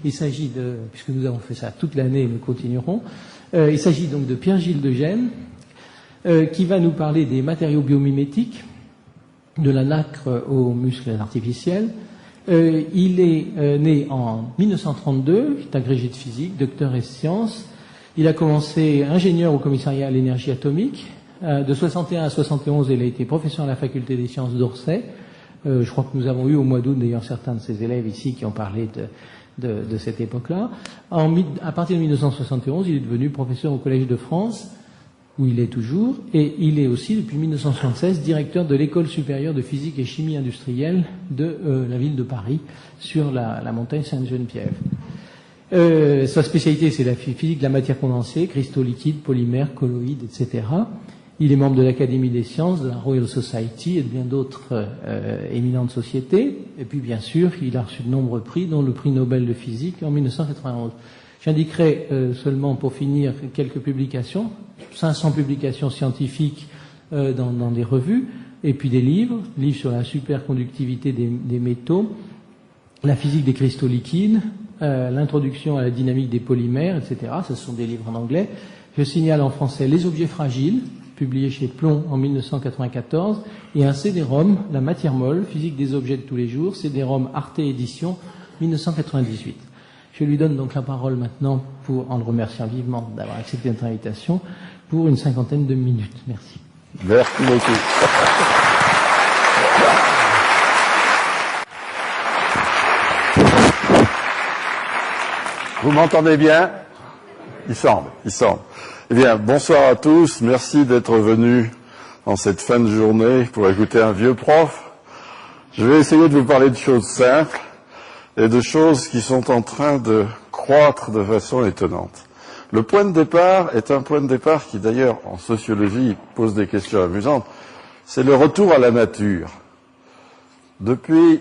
Il s'agit de, puisque nous avons fait ça toute l'année et nous continuerons, il s'agit donc de Pierre-Gilles de Gênes, qui va nous parler des matériaux biomimétiques, de la nacre aux muscles artificiels. Il est né en 1932, il est agrégé de physique, docteur et sciences. Il a commencé ingénieur au commissariat à l'énergie atomique. De 61 à 71, il a été professeur à la faculté des sciences d'Orsay. Je crois que nous avons eu au mois d'août d'ailleurs certains de ses élèves ici qui ont parlé de cette époque-là. À partir de 1971, il est devenu professeur au Collège de France, où il est toujours, et il est aussi, depuis 1976, directeur de l'École supérieure de physique et chimie industrielle de la ville de Paris, sur la montagne Sainte-Geneviève. Sa spécialité, c'est la physique de la matière condensée, cristaux liquides, polymères, colloïdes, etc. Il est membre de l'Académie des sciences, de la Royal Society et de bien d'autres éminentes sociétés. Et puis, bien sûr, il a reçu de nombreux prix, dont le prix Nobel de physique en 1991. J'indiquerai seulement, pour finir, quelques publications, 500 publications scientifiques dans des revues, et puis des livres sur la superconductivité des métaux, la physique des cristaux liquides, l'introduction à la dynamique des polymères, etc. Ce sont des livres en anglais. Je signale en français Les objets fragiles, publié chez Plomb en 1994, et un CD-ROM, La matière molle, physique des objets de tous les jours, CD-ROM Arte Édition, 1998. Je lui donne donc la parole maintenant, en le remerciant vivement d'avoir accepté notre invitation, pour une 50aine de minutes. Merci. Merci beaucoup. Vous m'entendez bien? Il semble. Eh bien, bonsoir à tous. Merci d'être venus en cette fin de journée pour écouter un vieux prof. Je vais essayer de vous parler de choses simples et de choses qui sont en train de croître de façon étonnante. Le point de départ est un point de départ qui, d'ailleurs, en sociologie, pose des questions amusantes. C'est le retour à la nature. Depuis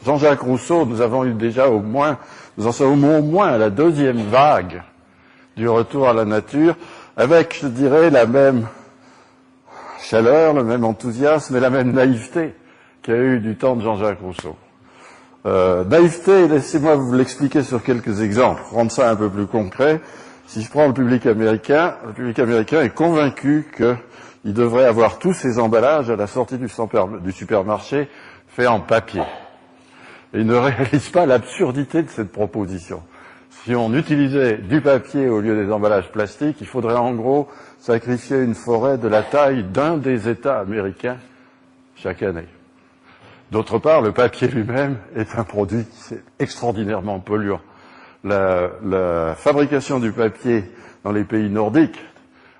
Jean-Jacques Rousseau, nous en sommes au moins à la deuxième vague du retour à la nature, avec, je dirais, la même chaleur, le même enthousiasme et la même naïveté qu'il y a eu du temps de Jean-Jacques Rousseau. Naïveté, laissez-moi vous l'expliquer sur quelques exemples, rendre ça un peu plus concret. Si je prends le public américain est convaincu qu'il devrait avoir tous ses emballages à la sortie du supermarché faits en papier. Et il ne réalise pas l'absurdité de cette proposition. Si on utilisait du papier au lieu des emballages plastiques, il faudrait en gros sacrifier une forêt de la taille d'un des États américains chaque année. D'autre part, le papier lui-même est un produit qui est extraordinairement polluant. La fabrication du papier dans les pays nordiques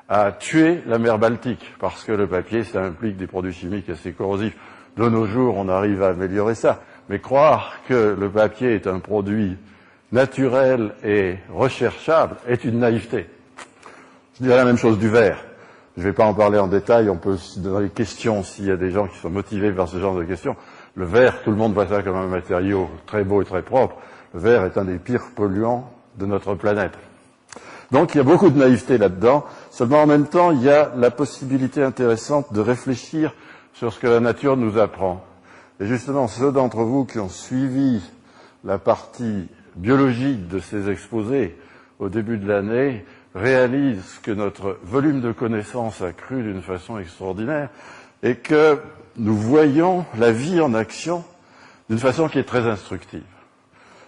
a tué la mer Baltique, parce que le papier, ça implique des produits chimiques assez corrosifs. De nos jours, on arrive à améliorer ça. Mais croire que le papier est un produit naturel et recherchable est une naïveté. Je dirais la même chose du verre. Je ne vais pas en parler en détail, on peut, dans les questions, s'il y a des gens qui sont motivés par ce genre de questions, le verre, tout le monde voit ça comme un matériau très beau et très propre. Le verre est un des pires polluants de notre planète. Donc il y a beaucoup de naïveté là-dedans, seulement en même temps, il y a la possibilité intéressante de réfléchir sur ce que la nature nous apprend. Et justement, ceux d'entre vous qui ont suivi la partie biologique de ces exposés au début de l'année réalisent que notre volume de connaissances a cru d'une façon extraordinaire et que nous voyons la vie en action d'une façon qui est très instructive.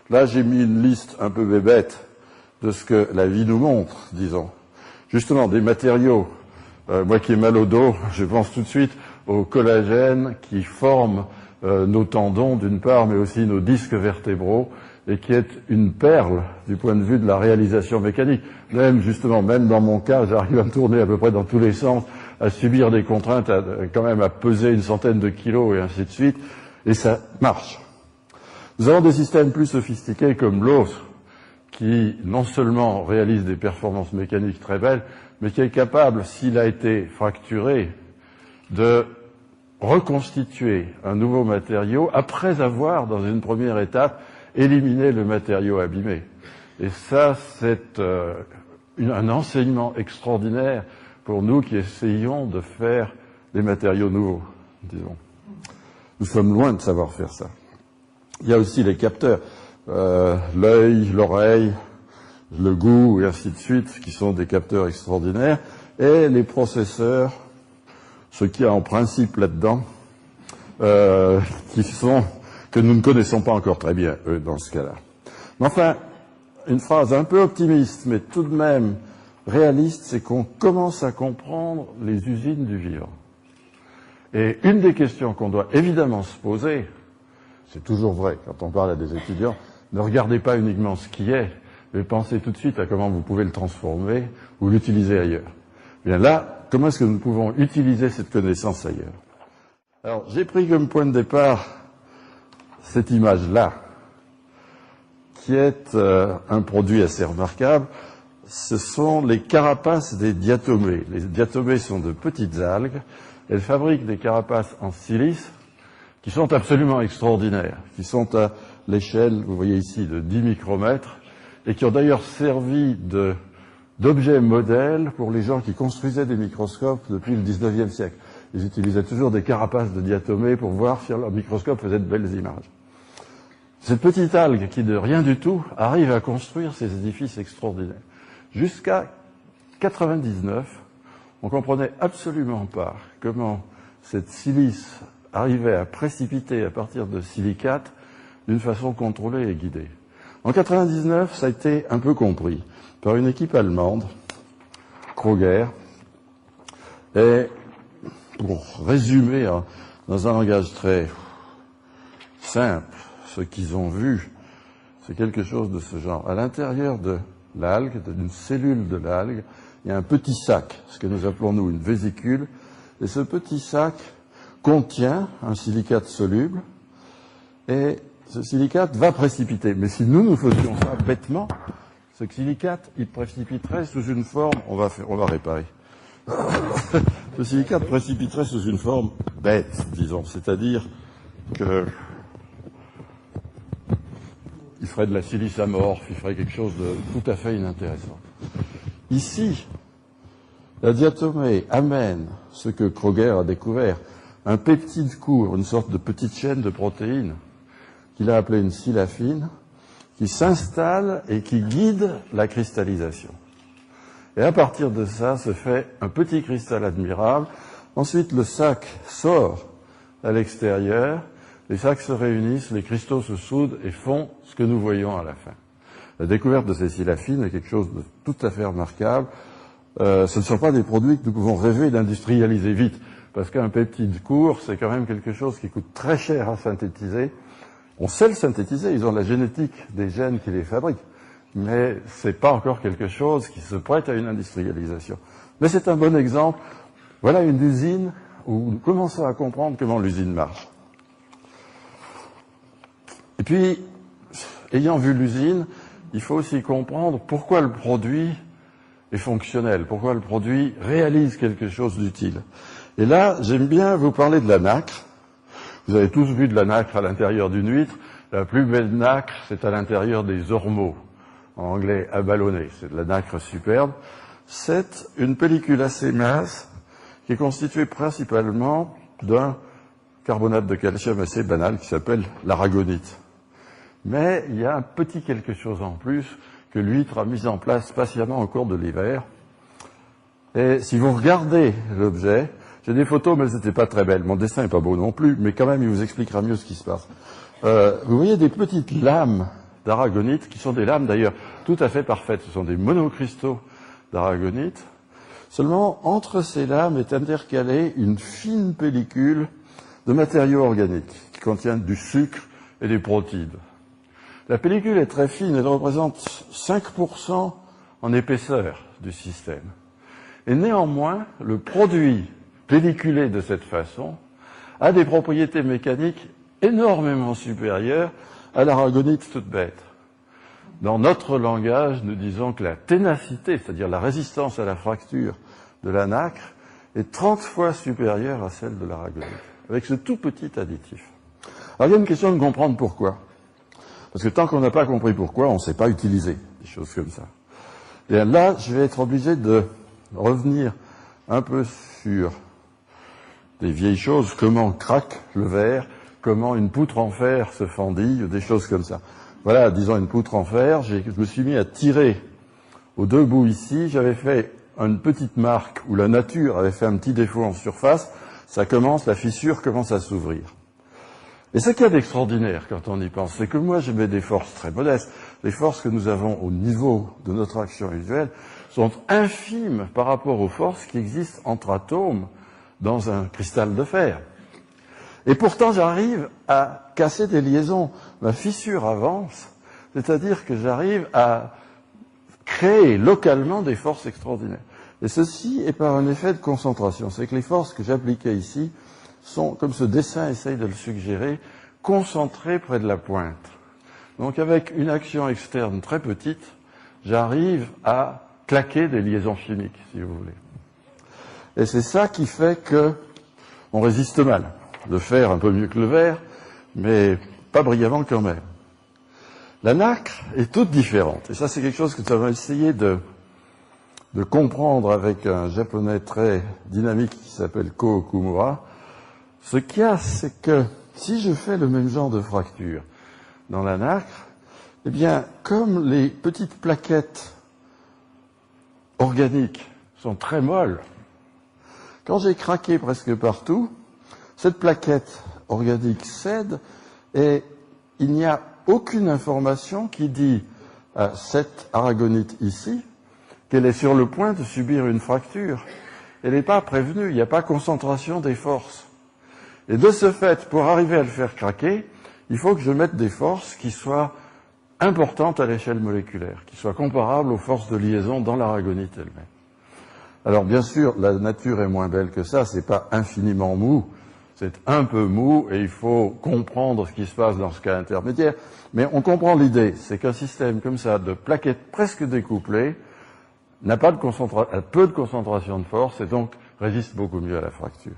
Là, j'ai mis une liste un peu bébête de ce que la vie nous montre, disons. Justement, des matériaux. Moi qui ai mal au dos, je pense tout de suite au collagène qui forme nos tendons d'une part, mais aussi nos disques vertébraux, et qui est une perle du point de vue de la réalisation mécanique. Même dans mon cas, j'arrive à me tourner à peu près dans tous les sens, à subir des contraintes, quand même à peser une centaine de kilos et ainsi de suite, et ça marche. Nous avons des systèmes plus sophistiqués comme l'os, qui non seulement réalise des performances mécaniques très belles, mais qui est capable, s'il a été fracturé, de reconstituer un nouveau matériau après avoir, dans une première étape, éliminé le matériau abîmé. Et ça, c'est un enseignement extraordinaire pour nous qui essayons de faire des matériaux nouveaux, disons. Nous sommes loin de savoir faire ça. Il y a aussi les capteurs. l'œil, l'oreille, le goût, et ainsi de suite, qui sont des capteurs extraordinaires, et les processeurs, ce qu'il y a en principe là-dedans, que nous ne connaissons pas encore très bien, eux, dans ce cas-là. Mais enfin, une phrase un peu optimiste, mais tout de même réaliste, c'est qu'on commence à comprendre les usines du vivant. Et une des questions qu'on doit évidemment se poser, c'est toujours vrai quand on parle à des étudiants, ne regardez pas uniquement ce qui est, mais pensez tout de suite à comment vous pouvez le transformer ou l'utiliser ailleurs. Bien là, comment est-ce que nous pouvons utiliser cette connaissance ailleurs? Alors, j'ai pris comme point de départ cette image-là, qui est un produit assez remarquable. Ce sont les carapaces des diatomées. Les diatomées sont de petites algues. Elles fabriquent des carapaces en silice qui sont absolument extraordinaires, qui sont à l'échelle, vous voyez ici, de 10 micromètres, et qui ont d'ailleurs servi d'objet modèle pour les gens qui construisaient des microscopes depuis le 19e siècle. Ils utilisaient toujours des carapaces de diatomées pour voir si leur microscope faisait de belles images. Cette petite algue qui, de rien du tout, arrive à construire ces édifices extraordinaires. Jusqu'à 99, on comprenait absolument pas comment cette silice arrivait à précipiter à partir de silicates d'une façon contrôlée et guidée. En 99, ça a été un peu compris par une équipe allemande, Kröger, et pour résumer dans un langage très simple, ce qu'ils ont vu, c'est quelque chose de ce genre. À l'intérieur de l'algue, d'une cellule de l'algue, il y a un petit sac, ce que nous appelons nous une vésicule, et ce petit sac contient un silicate soluble, et ce silicate va précipiter. Mais si nous faisions ça bêtement, ce silicate, il précipiterait sous une forme, on va réparer. Ce silicate précipiterait sous une forme bête, disons, c'est-à-dire que il ferait de la silice amorphe, il ferait quelque chose de tout à fait inintéressant. Ici, la diatomée amène ce que Kröger a découvert, un peptide court, une sorte de petite chaîne de protéines, qu'il a appelée une silafine, qui s'installe et qui guide la cristallisation. Et à partir de ça, se fait un petit cristal admirable. Ensuite, le sac sort à l'extérieur, les sacs se réunissent, les cristaux se soudent et font ce que nous voyons à la fin. La découverte de ces silafines est quelque chose de tout à fait remarquable. Ce ne sont pas des produits que nous pouvons rêver d'industrialiser vite, parce qu'un peptide court, c'est quand même quelque chose qui coûte très cher à synthétiser. On sait le synthétiser, ils ont la génétique des gènes qui les fabriquent, mais c'est pas encore quelque chose qui se prête à une industrialisation. Mais c'est un bon exemple. Voilà une usine où nous commençons à comprendre comment l'usine marche. Et puis, ayant vu l'usine, il faut aussi comprendre pourquoi le produit est fonctionnel, pourquoi le produit réalise quelque chose d'utile. Et là, j'aime bien vous parler de la nacre. Vous avez tous vu de la nacre à l'intérieur d'une huître. La plus belle nacre, c'est à l'intérieur des ormeaux, en anglais aballonnés. C'est de la nacre superbe. C'est une pellicule assez mince qui est constituée principalement d'un carbonate de calcium assez banal qui s'appelle l'aragonite. Mais il y a un petit quelque chose en plus que l'huître a mis en place patiemment au cours de l'hiver. Et si vous regardez l'objet, j'ai des photos, mais elles n'étaient pas très belles. Mon dessin n'est pas beau non plus, mais quand même, il vous expliquera mieux ce qui se passe. Vous voyez des petites lames d'aragonite, qui sont des lames d'ailleurs tout à fait parfaites. Ce sont des monocristaux d'aragonite. Seulement, entre ces lames est intercalée une fine pellicule de matériaux organiques qui contiennent du sucre et des protides. La pellicule est très fine, elle représente 5% en épaisseur du système. Et néanmoins, le produit pelliculé de cette façon a des propriétés mécaniques énormément supérieures à l'aragonite toute bête. Dans notre langage, nous disons que la ténacité, c'est-à-dire la résistance à la fracture de la nacre, est 30 fois supérieure à celle de l'aragonite, avec ce tout petit additif. Alors il y a une question de comprendre pourquoi. Parce que tant qu'on n'a pas compris pourquoi, on ne sait pas utiliser des choses comme ça. Et là, je vais être obligé de revenir un peu sur des vieilles choses, comment craque le verre, comment une poutre en fer se fendille, des choses comme ça. voilà, disons une poutre en fer, je me suis mis à tirer aux deux bouts ici, j'avais fait une petite marque où la nature avait fait un petit défaut en surface, la fissure commence à s'ouvrir. Et ce qu'il y a d'extraordinaire quand on y pense, c'est que moi je mets des forces très modestes. Les forces que nous avons au niveau de notre action usuelle sont infimes par rapport aux forces qui existent entre atomes dans un cristal de fer. Et pourtant j'arrive à casser des liaisons. Ma fissure avance, c'est-à-dire que j'arrive à créer localement des forces extraordinaires. Et ceci est par un effet de concentration. C'est que les forces que j'appliquais ici sont, comme ce dessin essaye de le suggérer, concentrées près de la pointe. Donc avec une action externe très petite, j'arrive à claquer des liaisons chimiques, si vous voulez. Et c'est ça qui fait qu'on résiste mal. Le fer un peu mieux que le verre, mais pas brillamment quand même. La nacre est toute différente. Et ça, c'est quelque chose que nous avons essayé de comprendre avec un japonais très dynamique qui s'appelle Ko Okumura. Ce qu'il y a, c'est que si je fais le même genre de fracture dans la nacre, eh bien, comme les petites plaquettes organiques sont très molles, quand j'ai craqué presque partout, cette plaquette organique cède et il n'y a aucune information qui dit à cette aragonite ici qu'elle est sur le point de subir une fracture. Elle n'est pas prévenue, il n'y a pas concentration des forces. Et de ce fait, pour arriver à le faire craquer, il faut que je mette des forces qui soient importantes à l'échelle moléculaire, qui soient comparables aux forces de liaison dans l'aragonite elle-même. Alors bien sûr, la nature est moins belle que ça, c'est pas infiniment mou, c'est un peu mou et il faut comprendre ce qui se passe dans ce cas intermédiaire. Mais on comprend l'idée, c'est qu'un système comme ça, de plaquettes presque découplées, n'a pas de peu de concentration de force et donc résiste beaucoup mieux à la fracture.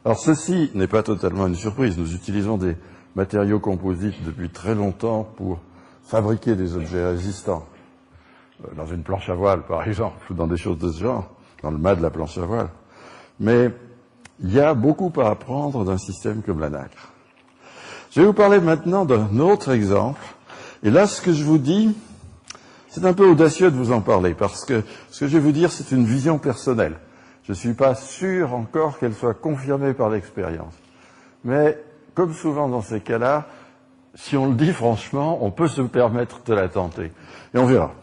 Alors ceci n'est pas totalement une surprise. Nous utilisons des matériaux composites depuis très longtemps pour fabriquer des objets résistants. Dans une planche à voile, par exemple, ou dans des choses de ce genre, dans le mât de la planche à voile. Mais il y a beaucoup à apprendre d'un système comme la nacre. Je vais vous parler maintenant d'un autre exemple. Et là, ce que je vous dis, c'est un peu audacieux de vous en parler, parce que ce que je vais vous dire, c'est une vision personnelle. Je ne suis pas sûr encore qu'elle soit confirmée par l'expérience. Mais, comme souvent dans ces cas-là, si on le dit franchement, on peut se permettre de la tenter. Et on verra.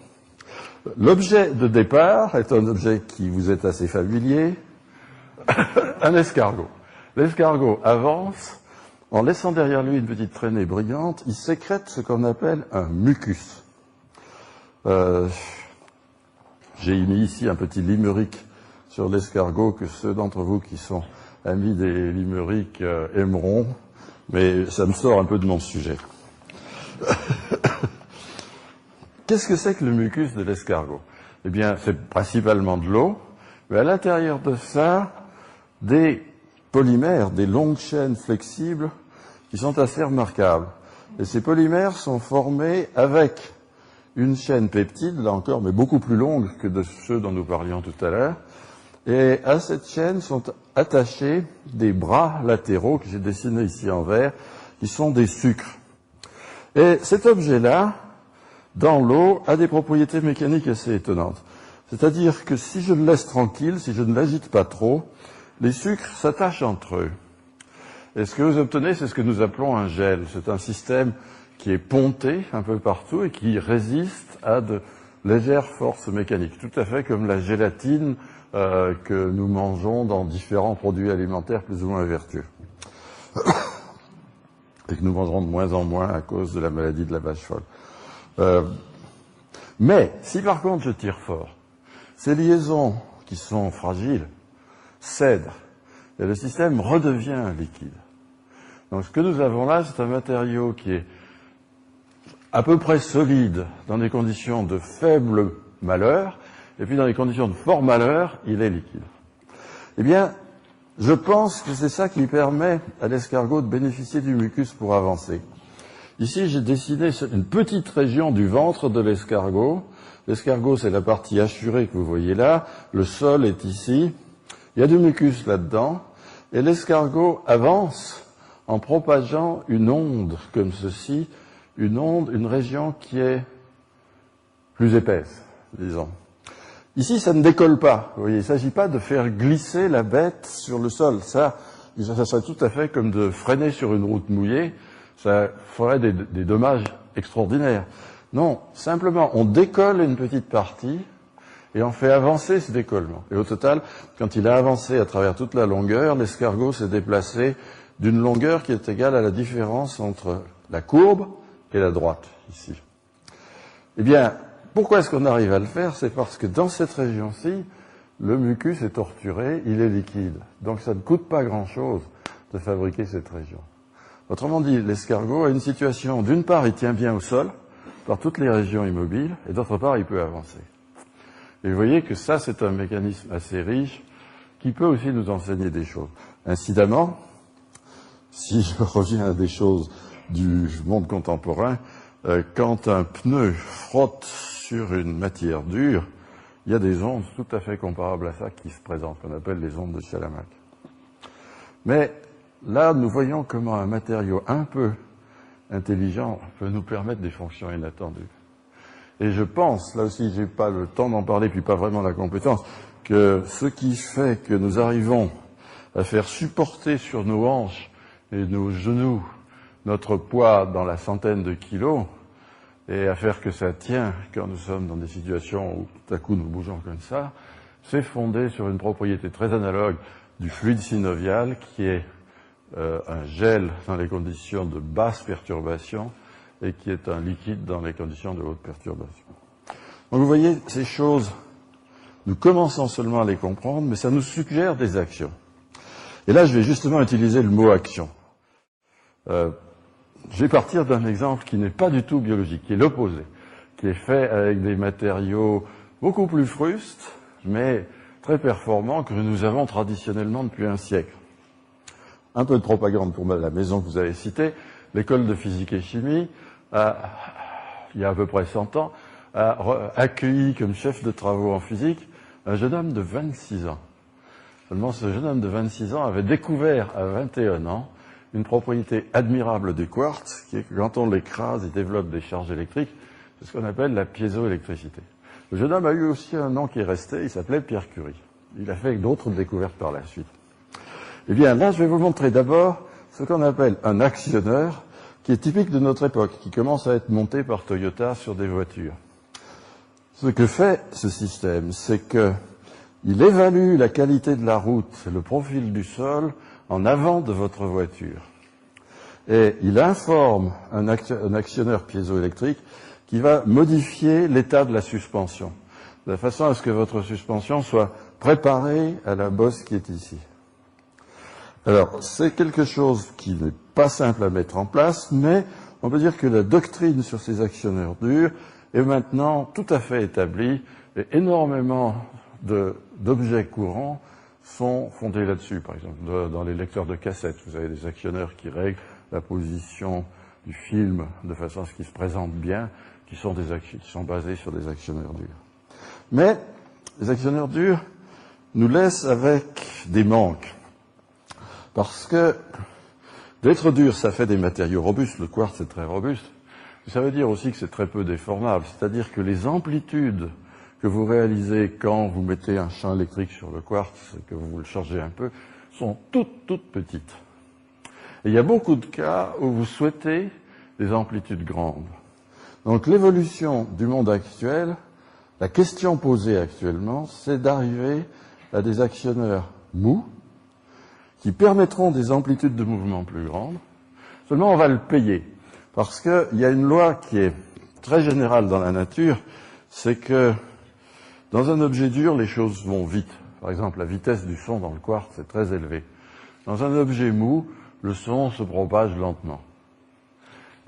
L'objet de départ est un objet qui vous est assez familier, un escargot. L'escargot avance, en laissant derrière lui une petite traînée brillante, il sécrète ce qu'on appelle un mucus. J'ai mis ici un petit limerick sur l'escargot que ceux d'entre vous qui sont amis des limerick aimeront, mais ça me sort un peu de mon sujet. Qu'est-ce que c'est que le mucus de l'escargot? Eh bien, c'est principalement de l'eau, mais à l'intérieur de ça, des polymères, des longues chaînes flexibles qui sont assez remarquables. Et ces polymères sont formés avec une chaîne peptide, là encore, mais beaucoup plus longue que de ceux dont nous parlions tout à l'heure. Et à cette chaîne sont attachés des bras latéraux que j'ai dessinés ici en vert, qui sont des sucres. Et cet objet-là, dans l'eau, a des propriétés mécaniques assez étonnantes. C'est-à-dire que si je le laisse tranquille, si je ne l'agite pas trop, les sucres s'attachent entre eux. Et ce que vous obtenez, c'est ce que nous appelons un gel. C'est un système qui est ponté un peu partout et qui résiste à de légères forces mécaniques, tout à fait comme la gélatine que nous mangeons dans différents produits alimentaires plus ou moins vertueux. Et que nous mangerons de moins en moins à cause de la maladie de la vache folle. Mais, si par contre je tire fort, ces liaisons qui sont fragiles cèdent et le système redevient liquide. Donc ce que nous avons là, c'est un matériau qui est à peu près solide dans des conditions de faible malheur, et puis dans les conditions de fort malheur, il est liquide. Eh bien, je pense que c'est ça qui permet à l'escargot de bénéficier du mucus pour avancer. Ici, j'ai dessiné une petite région du ventre de l'escargot. L'escargot, c'est la partie hachurée que vous voyez là. Le sol est ici. Il y a du mucus là-dedans. Et l'escargot avance en propageant une onde comme ceci, une onde, une région qui est plus épaisse, disons. Ici, ça ne décolle pas. Vous voyez, il ne s'agit pas de faire glisser la bête sur le sol. Ça serait tout à fait comme de freiner sur une route mouillée. Ça ferait des dommages extraordinaires. Non, simplement, on décolle une petite partie et on fait avancer ce décollement. Et au total, quand il a avancé à travers toute la longueur, l'escargot s'est déplacé d'une longueur qui est égale à la différence entre la courbe et la droite, ici. Eh bien, pourquoi est-ce qu'on arrive à le faire? C'est parce que dans cette région-ci, le mucus est torturé, il est liquide. Donc ça ne coûte pas grand-chose de fabriquer cette région. Autrement dit, l'escargot a une situation, d'une part, il tient bien au sol, par toutes les régions immobiles, et d'autre part, il peut avancer. Et vous voyez que ça, c'est un mécanisme assez riche, qui peut aussi nous enseigner des choses. Incidemment, si je reviens à des choses du monde contemporain, quand un pneu frotte sur une matière dure, il y a des ondes tout à fait comparables à ça qui se présentent, qu'on appelle les ondes de Chalamak. Mais là, nous voyons comment un matériau un peu intelligent peut nous permettre des fonctions inattendues. Et je pense, là aussi j'ai pas le temps d'en parler, puis pas vraiment la compétence, que ce qui fait que nous arrivons à faire supporter sur nos hanches et nos genoux notre poids dans la centaine de kilos, et à faire que ça tient quand nous sommes dans des situations où tout à coup nous bougeons comme ça, c'est fondé sur une propriété très analogue du fluide synovial qui est un gel dans les conditions de basse perturbation et qui est un liquide dans les conditions de haute perturbation. Donc vous voyez, ces choses, nous commençons seulement à les comprendre, mais ça nous suggère des actions. Et là, je vais justement utiliser le mot action. Je vais partir d'un exemple qui n'est pas du tout biologique, qui est l'opposé, qui est fait avec des matériaux beaucoup plus frustes, mais très performants que nous avons traditionnellement depuis un siècle. Un peu de propagande pour la maison que vous avez citée. L'école de physique et chimie, il y a à peu près 100 ans, a accueilli comme chef de travaux en physique un jeune homme de 26 ans. Seulement, ce jeune homme de 26 ans avait découvert à 21 ans une propriété admirable du quartz, qui est que quand on l'écrase, il développe des charges électriques. C'est ce qu'on appelle la piézoélectricité. Le jeune homme a eu aussi un nom qui est resté, il s'appelait Pierre Curie. Il a fait d'autres découvertes par la suite. Eh bien, là, je vais vous montrer d'abord ce qu'on appelle un actionneur, qui est typique de notre époque, qui commence à être monté par Toyota sur des voitures. Ce que fait ce système, c'est qu'il évalue la qualité de la route, le profil du sol, en avant de votre voiture. Et il informe un actionneur piézoélectrique qui va modifier l'état de la suspension, de façon à ce que votre suspension soit préparée à la bosse qui est ici. Alors, c'est quelque chose qui n'est pas simple à mettre en place, mais on peut dire que la doctrine sur ces actionneurs durs est maintenant tout à fait établie et énormément d'objets courants sont fondés là-dessus. Par exemple, dans les lecteurs de cassettes, vous avez des actionneurs qui règlent la position du film de façon à ce qu'il se présente bien, qui sont basés sur des actionneurs durs. Mais les actionneurs durs nous laissent avec des manques. Parce que d'être dur, ça fait des matériaux robustes. Le quartz est très robuste. Ça veut dire aussi que c'est très peu déformable. C'est-à-dire que les amplitudes que vous réalisez quand vous mettez un champ électrique sur le quartz et que vous le chargez un peu sont toutes petites. Et il y a beaucoup de cas où vous souhaitez des amplitudes grandes. Donc l'évolution du monde actuel, la question posée actuellement, c'est d'arriver à des actionneurs mous qui permettront des amplitudes de mouvement plus grandes. Seulement, on va le payer. Parce qu'il y a une loi qui est très générale dans la nature, c'est que dans un objet dur, les choses vont vite. Par exemple, la vitesse du son dans le quartz est très élevée. Dans un objet mou, le son se propage lentement.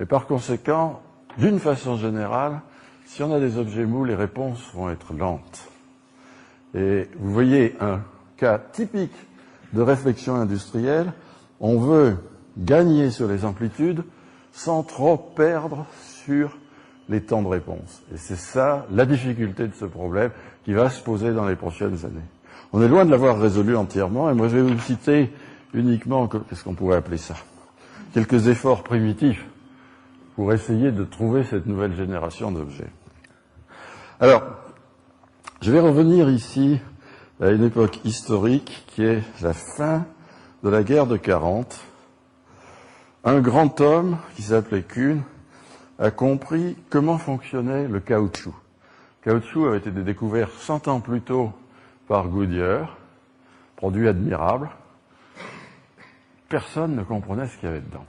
Et par conséquent, d'une façon générale, si on a des objets mous, les réponses vont être lentes. Et vous voyez un cas typique de réflexion industrielle, on veut gagner sur les amplitudes sans trop perdre sur les temps de réponse. Et c'est ça la difficulté de ce problème qui va se poser dans les prochaines années. On est loin de l'avoir résolu entièrement, et moi je vais vous citer uniquement, qu'est-ce qu'on pourrait appeler ça, quelques efforts primitifs pour essayer de trouver cette nouvelle génération d'objets. Alors, je vais revenir ici à une époque historique qui est la fin de la guerre de 40. Un grand homme qui s'appelait Kuhn a compris comment fonctionnait le caoutchouc. Le caoutchouc avait été découvert 100 ans plus tôt par Goodyear, produit admirable. Personne ne comprenait ce qu'il y avait dedans.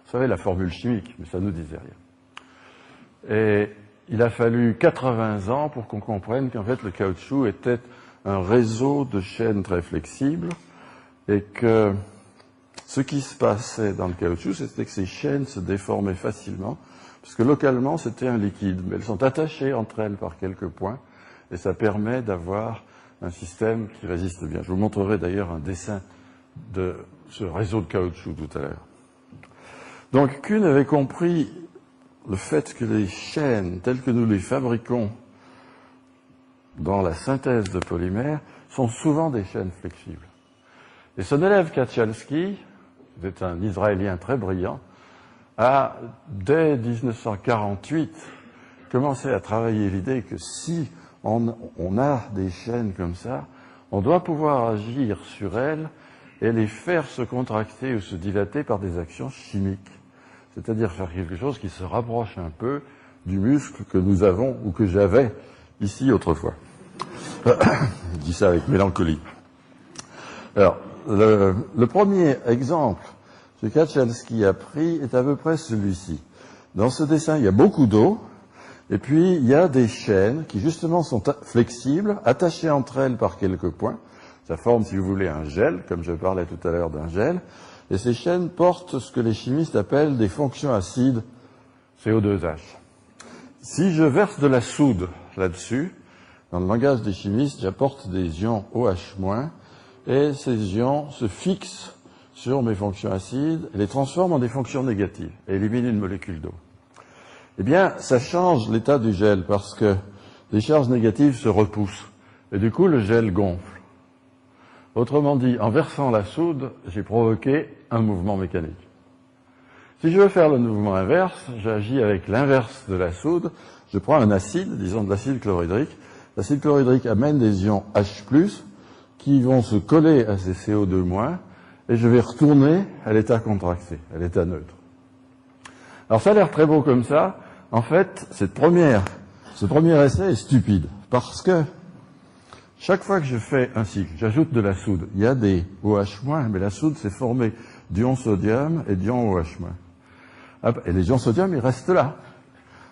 Vous savez, la formule chimique, mais ça ne nous disait rien. Et il a fallu 80 ans pour qu'on comprenne qu'en fait le caoutchouc était un réseau de chaînes très flexibles et que ce qui se passait dans le caoutchouc, c'était que ces chaînes se déformaient facilement, parce que localement c'était un liquide, mais elles sont attachées entre elles par quelques points et ça permet d'avoir un système qui résiste bien. Je vous montrerai d'ailleurs un dessin de ce réseau de caoutchouc tout à l'heure. Donc Kuhn avait compris le fait que les chaînes telles que nous les fabriquons dans la synthèse de polymères sont souvent des chaînes flexibles. Et son élève Katchalsky, qui est un Israélien très brillant, a, dès 1948, commencé à travailler l'idée que si on a des chaînes comme ça, on doit pouvoir agir sur elles et les faire se contracter ou se dilater par des actions chimiques. C'est-à-dire faire quelque chose qui se rapproche un peu du muscle que nous avons ou que j'avais ici autrefois. Je dis ça avec mélancolie. Alors, le premier exemple que Katchalsky a pris est à peu près celui-ci. Dans ce dessin, il y a beaucoup d'eau, et puis il y a des chaînes qui justement sont flexibles, attachées entre elles par quelques points. Ça forme, si vous voulez, un gel, comme je parlais tout à l'heure d'un gel. Et ces chaînes portent ce que les chimistes appellent des fonctions acides CO2H. Si je verse de la soude là-dessus, dans le langage des chimistes, j'apporte des ions OH-, et ces ions se fixent sur mes fonctions acides et les transforment en des fonctions négatives et éliminent une molécule d'eau. Eh bien, ça change l'état du gel parce que les charges négatives se repoussent et du coup le gel gonfle. Autrement dit, en versant la soude, j'ai provoqué un mouvement mécanique. Si je veux faire le mouvement inverse, j'agis avec l'inverse de la soude. Je prends un acide, disons de l'acide chlorhydrique. L'acide chlorhydrique amène des ions H+, qui vont se coller à ces CO2-, et je vais retourner à l'état contracté, à l'état neutre. Alors ça a l'air très beau comme ça. En fait, ce premier essai est stupide, parce que chaque fois que je fais un cycle, j'ajoute de la soude. Il y a des OH-, mais la soude s'est formée d'ions sodium et d'ions OH-. Et les ions sodium, ils restent là.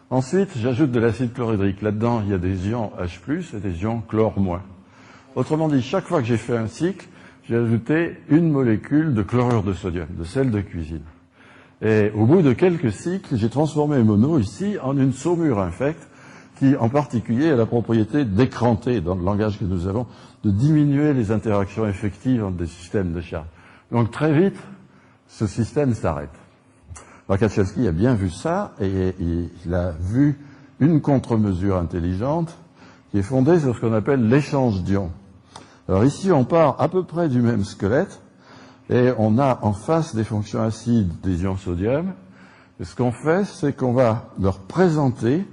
Ensuite, j'ajoute de l'acide chlorhydrique. Là-dedans, il y a des ions H+, et des ions chlore-. Autrement dit, chaque fois que j'ai fait un cycle, j'ai ajouté une molécule de chlorure de sodium, de sel de cuisine. Et au bout de quelques cycles, j'ai transformé mon eau ici en une saumure infecte, qui en particulier a la propriété d'écranter, dans le langage que nous avons, de diminuer les interactions effectives entre des systèmes de charge. Donc très vite, ce système s'arrête. Alors Katchalsky a bien vu ça, et il a vu une contre-mesure intelligente qui est fondée sur ce qu'on appelle l'échange d'ions. Alors ici, on part à peu près du même squelette, et on a en face des fonctions acides des ions sodium, et ce qu'on fait, c'est qu'on va leur présenter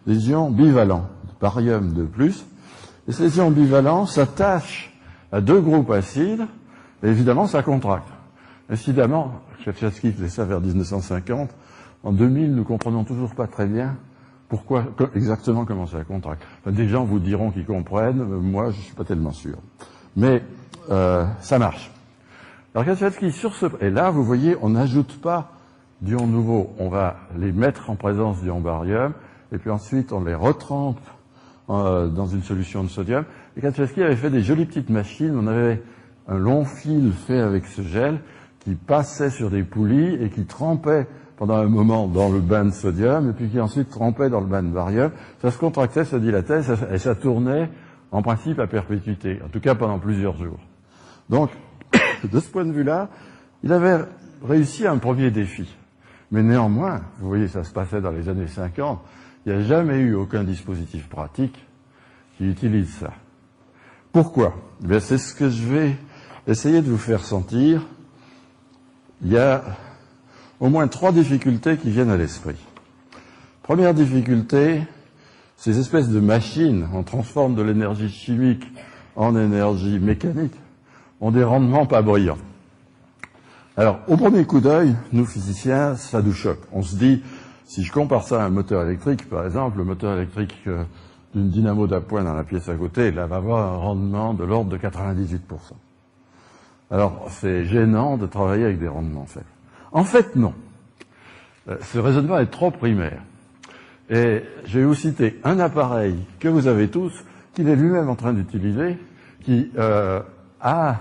des ions bivalents, barium de plus, et ces ions bivalents s'attachent à deux groupes acides, et évidemment, ça contracte. Incidemment, Katchalsky faisait ça vers 1950, en 2000, nous comprenons toujours pas très bien pourquoi, exactement comment ça contracte. Enfin, des gens vous diront qu'ils comprennent, moi, je suis pas tellement sûr. Mais ça marche. Alors Katchalsky, et là, vous voyez, on n'ajoute pas d'ions nouveaux, on va les mettre en présence d'ions barium, et puis ensuite on les retrempe dans une solution de sodium. Et Katchalsky avait fait des jolies petites machines, on avait un long fil fait avec ce gel qui passait sur des poulies et qui trempait pendant un moment dans le bain de sodium, et puis qui ensuite trempait dans le bain de barium. Ça se contractait, ça dilatait, et ça tournait en principe à perpétuité, en tout cas pendant plusieurs jours. Donc, de ce point de vue-là, il avait réussi un premier défi. Mais néanmoins, vous voyez, ça se passait dans les années 50, il n'y a jamais eu aucun dispositif pratique qui utilise ça. Pourquoi? Eh bien, c'est ce que je vais essayer de vous faire sentir. Il y a au moins 3 difficultés qui viennent à l'esprit. Première difficulté, ces espèces de machines, on transforme de l'énergie chimique en énergie mécanique, ont des rendements pas brillants. Alors, au premier coup d'œil, nous physiciens, ça nous choque. On se dit, si je compare ça à un moteur électrique, par exemple, le moteur électrique d'une dynamo d'appoint dans la pièce à côté, là, va avoir un rendement de l'ordre de 98%. Alors, c'est gênant de travailler avec des rendements faibles. En fait, non. Ce raisonnement est trop primaire. Et je vais vous citer un appareil que vous avez tous, qu'il est lui-même en train d'utiliser, qui a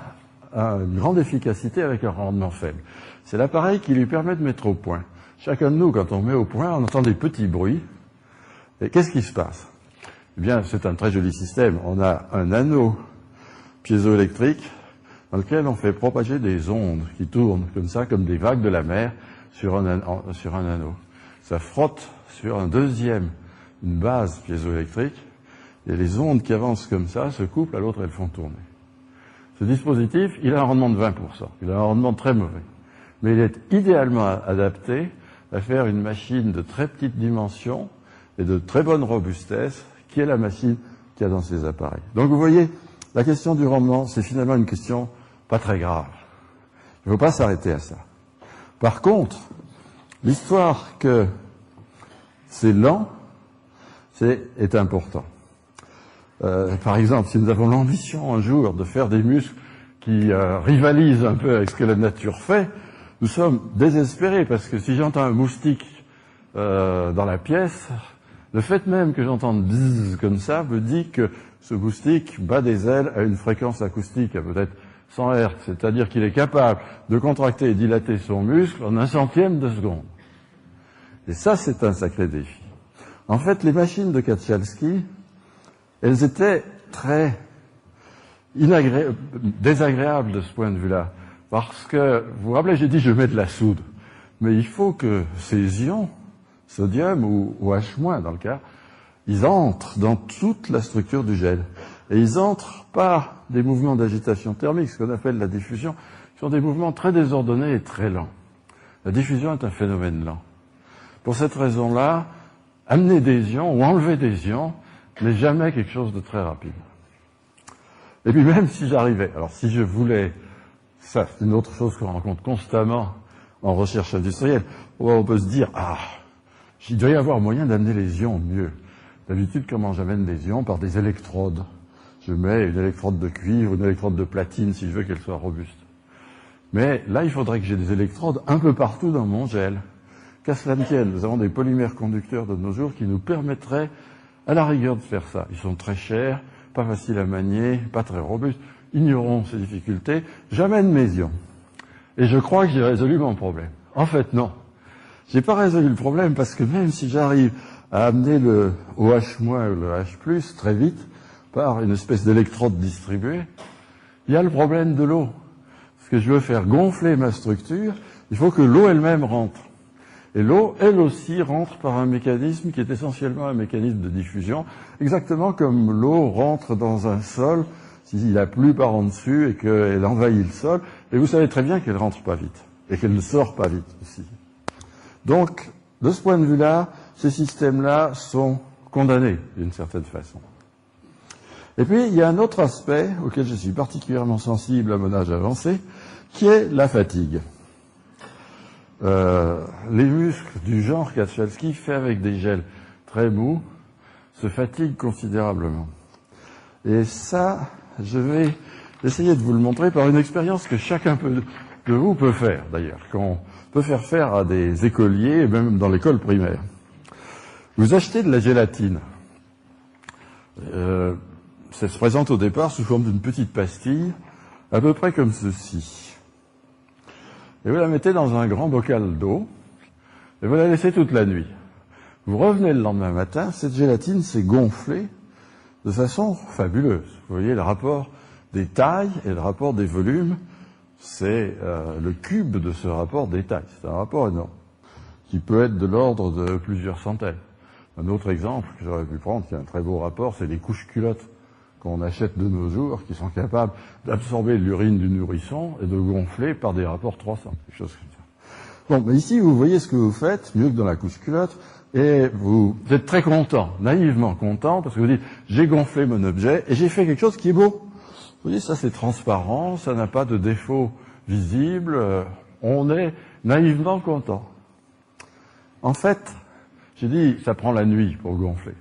une grande efficacité avec un rendement faible. C'est l'appareil qui lui permet de mettre au point. Chacun de nous, quand on met au point, on entend des petits bruits. Et qu'est-ce qui se passe? Eh bien, c'est un très joli système. On a un anneau piézoélectrique dans lequel on fait propager des ondes qui tournent comme ça, comme des vagues de la mer, sur un anneau. Ça frotte sur une base piézoélectrique, et les ondes qui avancent comme ça se couplent à l'autre et elles font tourner. Ce dispositif, il a un rendement de 20%. Il a un rendement très mauvais. Mais il est idéalement adapté à faire une machine de très petite dimension et de très bonne robustesse, qui est la machine qu'il y a dans ces appareils. Donc vous voyez, la question du rendement, c'est finalement une question pas très grave. Il ne faut pas s'arrêter à ça. Par contre, l'histoire que c'est lent, est important. Par exemple, si nous avons l'ambition un jour de faire des muscles qui rivalisent un peu avec ce que la nature fait, nous sommes désespérés, parce que si j'entends un moustique dans la pièce, le fait même que j'entende bzzz comme ça me dit que ce moustique bat des ailes à une fréquence acoustique à peut-être 100 Hz, c'est-à-dire qu'il est capable de contracter et dilater son muscle en 1/100e de seconde. Et ça, c'est un sacré défi. En fait, les machines de Katchalski, elles étaient très désagréables de ce point de vue-là. Parce que, vous vous rappelez, j'ai dit je mets de la soude. Mais il faut que ces ions, sodium ou H- dans le cas, ils entrent dans toute la structure du gel. Et ils entrent par des mouvements d'agitation thermique, ce qu'on appelle la diffusion, qui sont des mouvements très désordonnés et très lents. La diffusion est un phénomène lent. Pour cette raison-là, amener des ions ou enlever des ions n'est jamais quelque chose de très rapide. Et puis même si j'arrivais, alors si je voulais, ça c'est une autre chose qu'on rencontre constamment en recherche industrielle, on peut se dire, il doit y avoir moyen d'amener les ions mieux. D'habitude, comment j'amène des ions? Par des électrodes. Je mets une électrode de cuivre, une électrode de platine si je veux qu'elle soit robuste. Mais là, il faudrait que j'ai des électrodes un peu partout dans mon gel. Qu'à cela ne tienne, nous avons des polymères conducteurs de nos jours qui nous permettraient, à la rigueur, de faire ça. Ils sont très chers, pas faciles à manier, pas très robustes. Ignorons ces difficultés. J'amène mes ions. Et je crois que j'ai résolu mon problème. En fait, non. J'ai pas résolu le problème parce que même si j'arrive à amener le OH- ou le H+, très vite, par une espèce d'électrode distribuée, il y a le problème de l'eau. Parce que je veux faire gonfler ma structure, il faut que l'eau elle-même rentre. Et l'eau, elle aussi, rentre par un mécanisme qui est essentiellement un mécanisme de diffusion, exactement comme l'eau rentre dans un sol s'il a plu par en dessus et qu'elle envahit le sol. Et vous savez très bien qu'elle rentre pas vite, et qu'elle ne sort pas vite aussi. Donc, de ce point de vue-là, ces systèmes-là sont condamnés d'une certaine façon. Et puis, il y a un autre aspect auquel je suis particulièrement sensible à mon âge avancé, qui est la fatigue. Les muscles du genre Katchalski, faits avec des gels très mous, se fatiguent considérablement. Et ça, je vais essayer de vous le montrer par une expérience que chacun de vous peut faire, d'ailleurs, qu'on peut faire à des écoliers, et même dans l'école primaire. Vous achetez de la gélatine. Ça se présente au départ sous forme d'une petite pastille, à peu près comme ceci. Et vous la mettez dans un grand bocal d'eau, et vous la laissez toute la nuit. Vous revenez le lendemain matin, cette gélatine s'est gonflée de façon fabuleuse. Vous voyez le rapport des tailles et le rapport des volumes, c'est le cube de ce rapport des tailles. C'est un rapport énorme, qui peut être de l'ordre de plusieurs centaines. Un autre exemple que j'aurais pu prendre, qui a un très beau rapport, c'est les couches culottes qu'on achète de nos jours, qui sont capables d'absorber l'urine du nourrisson et de gonfler par des rapports 300, quelque chose comme ça. Bon, mais ici, vous voyez ce que vous faites, mieux que dans la couche culotte, et vous êtes très content, naïvement content, parce que vous dites, j'ai gonflé mon objet, et j'ai fait quelque chose qui est beau. Vous voyez, ça c'est transparent, ça n'a pas de défaut visible, on est naïvement content. En fait, j'ai dit, ça prend la nuit pour gonfler.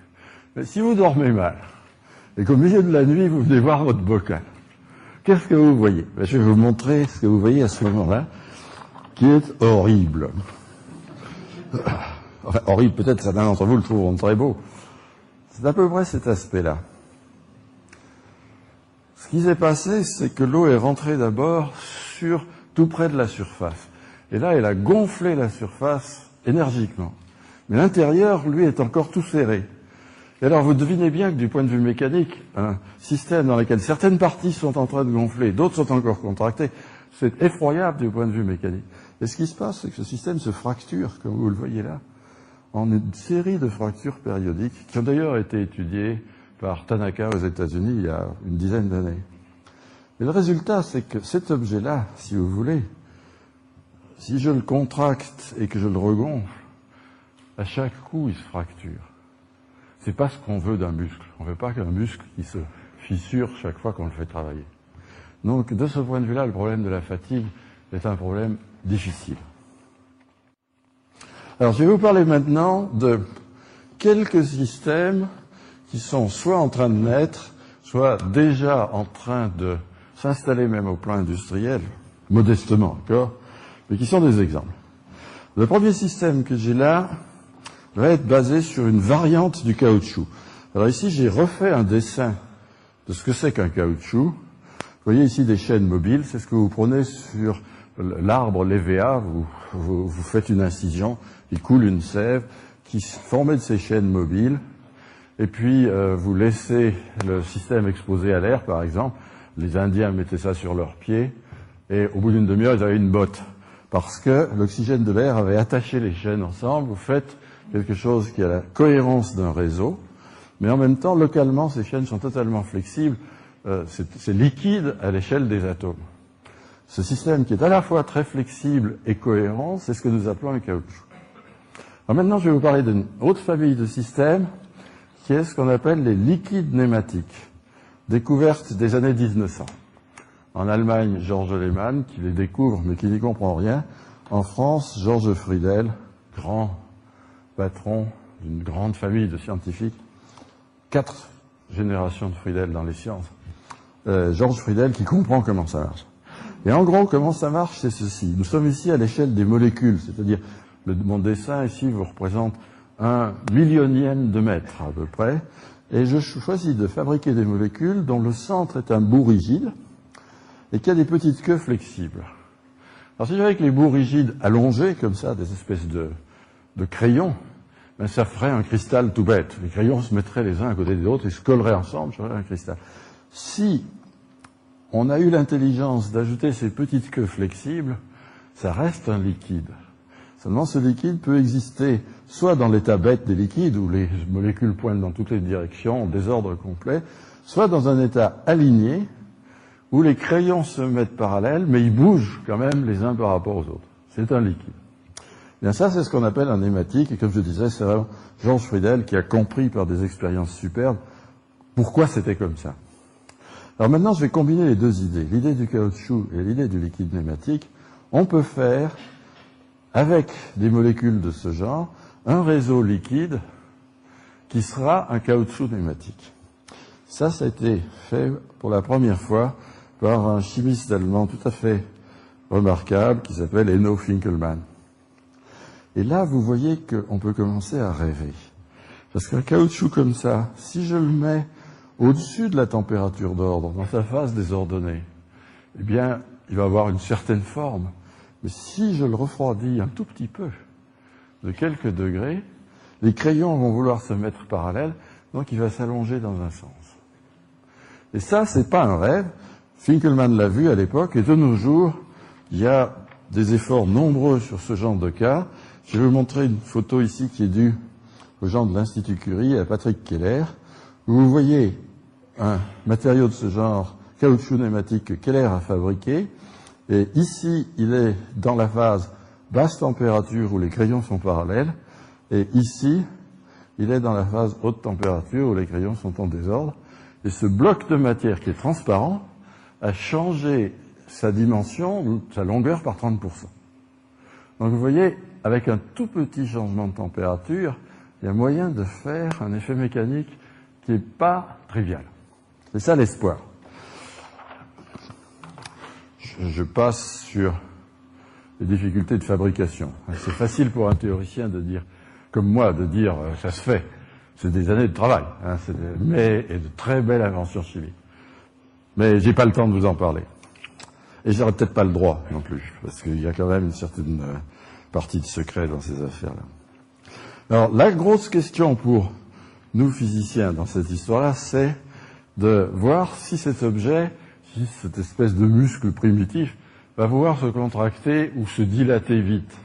Mais si vous dormez mal, et qu'au milieu de la nuit, vous venez voir votre bocal, qu'est-ce que vous voyez? Je vais vous montrer ce que vous voyez à ce moment-là, qui est horrible. Enfin, horrible, peut-être certains d'entre vous le trouveront très beau. C'est à peu près cet aspect-là. Ce qui s'est passé, c'est que l'eau est rentrée d'abord tout près de la surface. Et là, elle a gonflé la surface énergiquement. Mais l'intérieur, lui, est encore tout serré. Et alors, vous devinez bien que du point de vue mécanique, un système dans lequel certaines parties sont en train de gonfler, d'autres sont encore contractées, c'est effroyable du point de vue mécanique. Et ce qui se passe, c'est que ce système se fracture, comme vous le voyez là, en une série de fractures périodiques, qui ont d'ailleurs été étudiées par Tanaka aux États-Unis il y a une dizaine d'années. Et le résultat, c'est que cet objet-là, si vous voulez, si je le contracte et que je le regonfle, à chaque coup, il se fracture. C'est pas ce qu'on veut d'un muscle. On veut pas qu'un muscle qui se fissure chaque fois qu'on le fait travailler. Donc, de ce point de vue-là, le problème de la fatigue est un problème difficile. Alors, je vais vous parler maintenant de quelques systèmes qui sont soit en train de naître, soit déjà en train de s'installer même au plan industriel, modestement encore, mais qui sont des exemples. Le premier système que j'ai là va être basé sur une variante du caoutchouc. Alors ici, j'ai refait un dessin de ce que c'est qu'un caoutchouc. Vous voyez ici des chaînes mobiles, c'est ce que vous prenez sur l'arbre l'EVA, vous faites une incision, il coule une sève qui est formée de ces chaînes mobiles, et puis vous laissez le système exposé à l'air, par exemple. Les Indiens mettaient ça sur leurs pieds, et au bout d'une demi-heure, ils avaient une botte, parce que l'oxygène de l'air avait attaché les chaînes ensemble. Vous faites quelque chose qui a la cohérence d'un réseau, mais en même temps, localement, ces chaînes sont totalement flexibles, c'est liquide à l'échelle des atomes. Ce système qui est à la fois très flexible et cohérent, c'est ce que nous appelons un caoutchouc. Alors maintenant, je vais vous parler d'une autre famille de systèmes, qui est ce qu'on appelle les liquides pneumatiques, découvertes des années 1900. En Allemagne, George Lehmann, qui les découvre, mais qui n'y comprend rien. En France, Georges Friedel, grand patron d'une grande famille de scientifiques, 4 générations de Friedel dans les sciences. Georges Friedel qui comprend comment ça marche. Et en gros, comment ça marche, c'est ceci. Nous sommes ici à l'échelle des molécules, c'est-à-dire, mon dessin ici vous représente 1/1000e de mètre à peu près, et je choisis de fabriquer des molécules dont le centre est un bout rigide et qui a des petites queues flexibles. Alors si j'avais avec les bouts rigides allongés, comme ça, des espèces de crayons, ben ça ferait un cristal tout bête. Les crayons se mettraient les uns à côté des autres, ils se colleraient ensemble, j'aurais un cristal. Si on a eu l'intelligence d'ajouter ces petites queues flexibles, ça reste un liquide. Seulement, ce liquide peut exister soit dans l'état bête des liquides, où les molécules pointent dans toutes les directions, en désordre complet, soit dans un état aligné, où les crayons se mettent parallèles, mais ils bougent quand même les uns par rapport aux autres. C'est un liquide. Bien, ça, c'est ce qu'on appelle un pneumatique, et comme je disais, c'est vraiment Georges Friedel qui a compris par des expériences superbes pourquoi c'était comme ça. Alors maintenant, je vais combiner les deux idées, l'idée du caoutchouc et l'idée du liquide pneumatique. On peut faire, avec des molécules de ce genre, un réseau liquide qui sera un caoutchouc pneumatique. Ça a été fait pour la première fois par un chimiste allemand tout à fait remarquable qui s'appelle Enno Finkelmann. Et là, vous voyez qu'on peut commencer à rêver. Parce qu'un caoutchouc comme ça, si je le mets au-dessus de la température d'ordre, dans sa phase désordonnée, eh bien, il va avoir une certaine forme. Mais si je le refroidis un tout petit peu, de quelques degrés, les crayons vont vouloir se mettre parallèles, donc il va s'allonger dans un sens. Et ça, c'est pas un rêve. Finkelmann l'a vu à l'époque, et de nos jours, il y a des efforts nombreux sur ce genre de cas. Je vais vous montrer une photo ici qui est due aux gens de l'Institut Curie et à Patrick Keller, où vous voyez un matériau de ce genre, caoutchouc pneumatique que Keller a fabriqué, et ici, il est dans la phase basse température où les crayons sont parallèles, et ici, il est dans la phase haute température où les crayons sont en désordre. Et ce bloc de matière qui est transparent a changé sa dimension, sa longueur par 30%. Donc vous voyez, avec un tout petit changement de température, il y a moyen de faire un effet mécanique qui n'est pas trivial. C'est ça l'espoir. Je passe sur les difficultés de fabrication. C'est facile pour un théoricien de dire, comme moi, de dire ça se fait. C'est des années de travail, hein, et de très belles inventions chimiques. Mais j'ai pas le temps de vous en parler. Et j'aurais peut-être pas le droit non plus, parce qu'il y a quand même une certaine partie de secret dans ces affaires-là. Alors, la grosse question pour nous physiciens dans cette histoire-là, c'est de voir si cet objet, si cette espèce de muscle primitif, va pouvoir se contracter ou se dilater vite.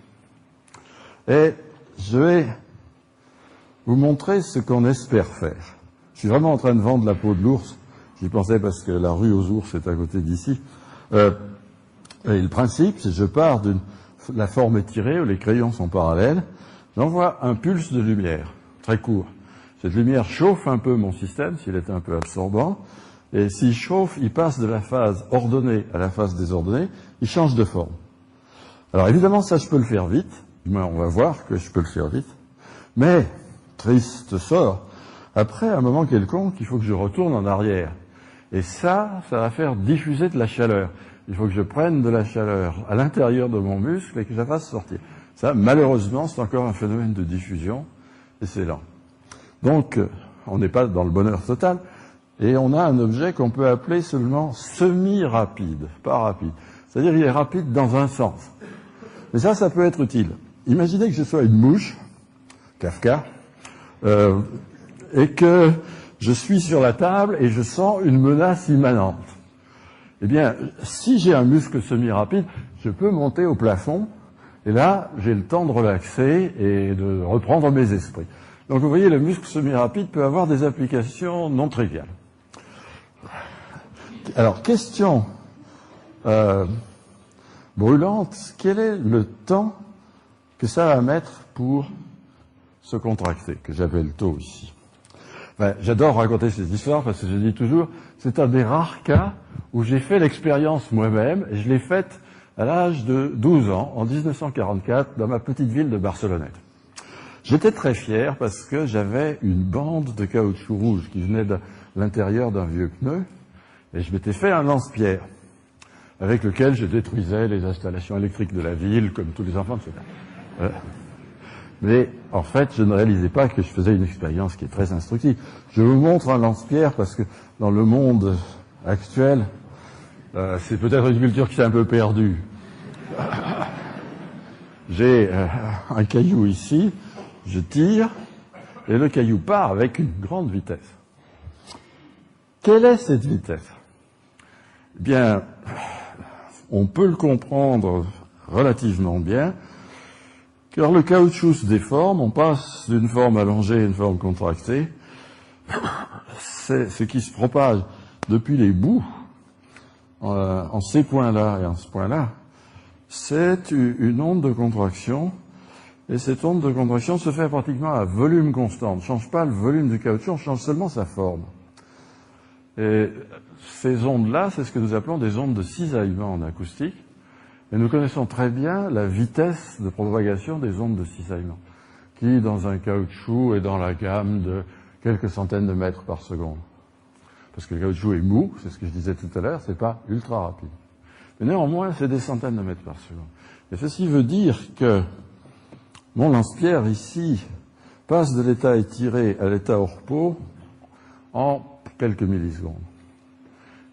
Et je vais vous montrer ce qu'on espère faire. Je suis vraiment en train de vendre la peau de l'ours. J'y pensais parce que la rue aux ours est à côté d'ici. Et le principe, c'est que je pars de la forme étirée où les crayons sont parallèles. J'envoie un pulse de lumière, très court. Cette lumière chauffe un peu mon système, s'il est un peu absorbant. Et s'il chauffe, il passe de la phase ordonnée à la phase désordonnée. Il change de forme. Alors évidemment, ça, je peux le faire vite. On va voir que je peux le faire vite. Mais, triste sort, après un moment quelconque, il faut que je retourne en arrière. Et ça va faire diffuser de la chaleur. Il faut que je prenne de la chaleur à l'intérieur de mon muscle et que je la fasse sortir. Ça, malheureusement, c'est encore un phénomène de diffusion et c'est lent. Donc, on n'est pas dans le bonheur total et on a un objet qu'on peut appeler seulement semi-rapide, pas rapide. C'est-à-dire qu'il est rapide dans un sens. Mais ça peut être utile. Imaginez que je sois une mouche, Kafka, et que je suis sur la table et je sens une menace immanente. Eh bien, si j'ai un muscle semi-rapide, je peux monter au plafond, et là, j'ai le temps de relaxer et de reprendre mes esprits. Donc, vous voyez, le muscle semi-rapide peut avoir des applications non triviales. Alors, question brûlante, quel est le temps que ça va mettre pour se contracter, que j'appelle taux ici? J'adore raconter ces histoires parce que je dis toujours, c'est un des rares cas où j'ai fait l'expérience moi-même, et je l'ai faite à l'âge de 12 ans, en 1944, dans ma petite ville de Barcelonnette. J'étais très fier parce que j'avais une bande de caoutchouc rouge qui venait de l'intérieur d'un vieux pneu, et je m'étais fait un lance-pierre, avec lequel je détruisais les installations électriques de la ville, comme tous les enfants de ce temps. Mais en fait, je ne réalisais pas que je faisais une expérience qui est très instructive. Je vous montre un lance-pierre parce que dans le monde actuel, c'est peut-être une culture qui s'est un peu perdue. J'ai un caillou ici, je tire, et le caillou part avec une grande vitesse. Quelle est cette vitesse? Eh bien, on peut le comprendre relativement bien, car le caoutchouc se déforme, on passe d'une forme allongée à une forme contractée. C'est ce qui se propage depuis les bouts, en ces points-là et en ce point-là. C'est une onde de contraction, et cette onde de contraction se fait pratiquement à volume constant. On ne change pas le volume du caoutchouc, on change seulement sa forme. Et ces ondes-là, c'est ce que nous appelons des ondes de cisaillement en acoustique. Et nous connaissons très bien la vitesse de propagation des ondes de cisaillement, qui, dans un caoutchouc, est dans la gamme de quelques centaines de mètres par seconde. Parce que le caoutchouc est mou, c'est ce que je disais tout à l'heure, c'est pas ultra rapide. Mais néanmoins, c'est des centaines de mètres par seconde. Et ceci veut dire que mon lance-pierre, ici, passe de l'état étiré à l'état au repos en quelques millisecondes.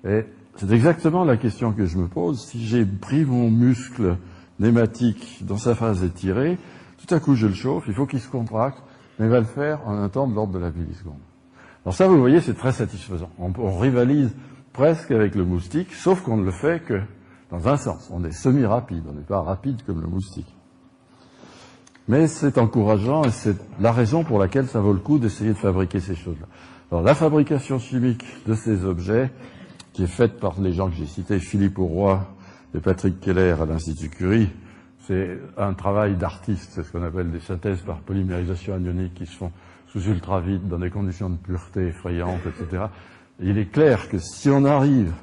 Et c'est exactement la question que je me pose. Si j'ai pris mon muscle pneumatique dans sa phase étirée, tout à coup je le chauffe, il faut qu'il se contracte, mais il va le faire en un temps de l'ordre de la milliseconde. Alors ça, vous voyez, c'est très satisfaisant. On rivalise presque avec le moustique, sauf qu'on ne le fait que dans un sens. On est semi-rapide, on n'est pas rapide comme le moustique. Mais c'est encourageant et c'est la raison pour laquelle ça vaut le coup d'essayer de fabriquer ces choses-là. Alors la fabrication chimique de ces objets, qui est faite par les gens que j'ai cités, Philippe Auroy et Patrick Keller à l'Institut Curie, C'est un travail d'artiste, c'est ce qu'on appelle des synthèses par polymérisation anionique qui se font sous ultravite dans des conditions de pureté effrayantes, etc. Et il est clair que si on arrive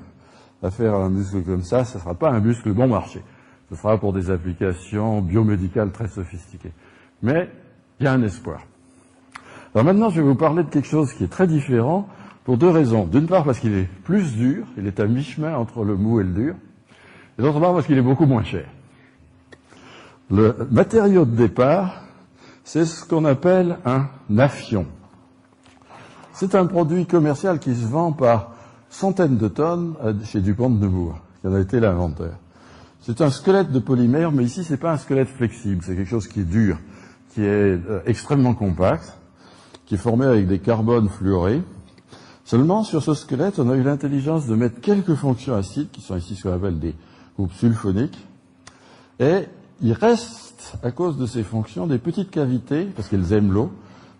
à faire un muscle comme ça ne sera pas un muscle bon marché. Ce sera pour des applications biomédicales très sophistiquées. Mais il y a un espoir. Alors maintenant, je vais vous parler de quelque chose qui est très différent pour deux raisons. D'une part, parce qu'il est plus dur, il est à mi-chemin entre le mou et le dur. Et d'autre part, parce qu'il est beaucoup moins cher. Le matériau de départ, c'est ce qu'on appelle un nafion. C'est un produit commercial qui se vend par centaines de tonnes chez Dupont de Nemours, qui en a été l'inventeur. C'est un squelette de polymère, mais ici, c'est pas un squelette flexible, c'est quelque chose qui est dur, qui est extrêmement compact, qui est formé avec des carbones fluorés. Seulement, sur ce squelette, on a eu l'intelligence de mettre quelques fonctions acides, qui sont ici ce qu'on appelle des groupes sulfoniques, et il reste, à cause de ces fonctions, des petites cavités, parce qu'elles aiment l'eau,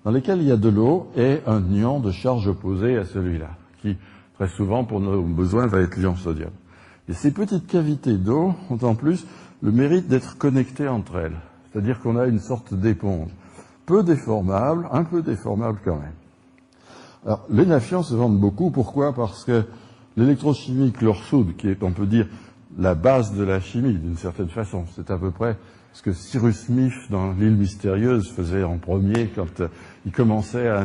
dans lesquelles il y a de l'eau et un ion de charge opposée à celui-là, qui, très souvent, pour nos besoins, va être l'ion sodium. Et ces petites cavités d'eau ont en plus le mérite d'être connectées entre elles. C'est-à-dire qu'on a une sorte d'éponge. Peu déformable, un peu déformable quand même. Alors, les nafions se vendent beaucoup. Pourquoi? Parce que l'électrochimie chlore-soude, qui est, on peut dire, la base de la chimie, d'une certaine façon, c'est à peu près ce que Cyrus Smith, dans l'île mystérieuse, faisait en premier quand il commençait à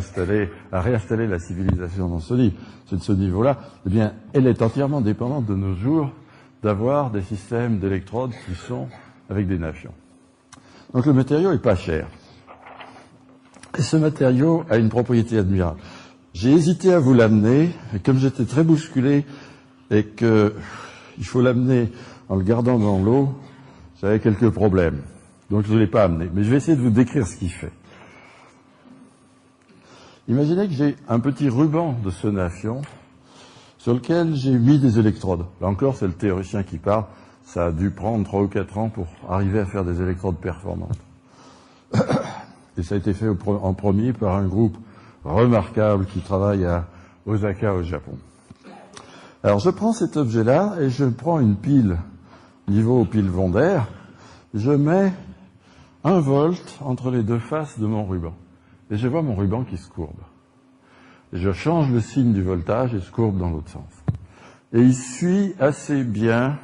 réinstaller la civilisation dans ce livre. C'est de ce niveau-là. Eh bien, elle est entièrement dépendante de nos jours d'avoir des systèmes d'électrodes qui sont avec des nafions. Donc le matériau est pas cher. Et ce matériau a une propriété admirable. J'ai hésité à vous l'amener, et comme j'étais très bousculé et que il faut l'amener en le gardant dans l'eau, j'avais quelques problèmes. Donc je ne l'ai pas amené. Mais je vais essayer de vous décrire ce qu'il fait. Imaginez que j'ai un petit ruban de ce nafion sur lequel j'ai mis des électrodes. Là encore, c'est le théoricien qui parle. Ça a dû prendre 3 ou 4 ans pour arriver à faire des électrodes performantes. Et ça a été fait en premier par un groupe remarquable qui travaille à Osaka, au Japon. Alors je prends cet objet-là et je prends une pile niveau pile Wonder, je mets 1 volt entre les deux faces de mon ruban. Et je vois mon ruban qui se courbe. Et je change le signe du voltage et se courbe dans l'autre sens. Et il suit assez bien,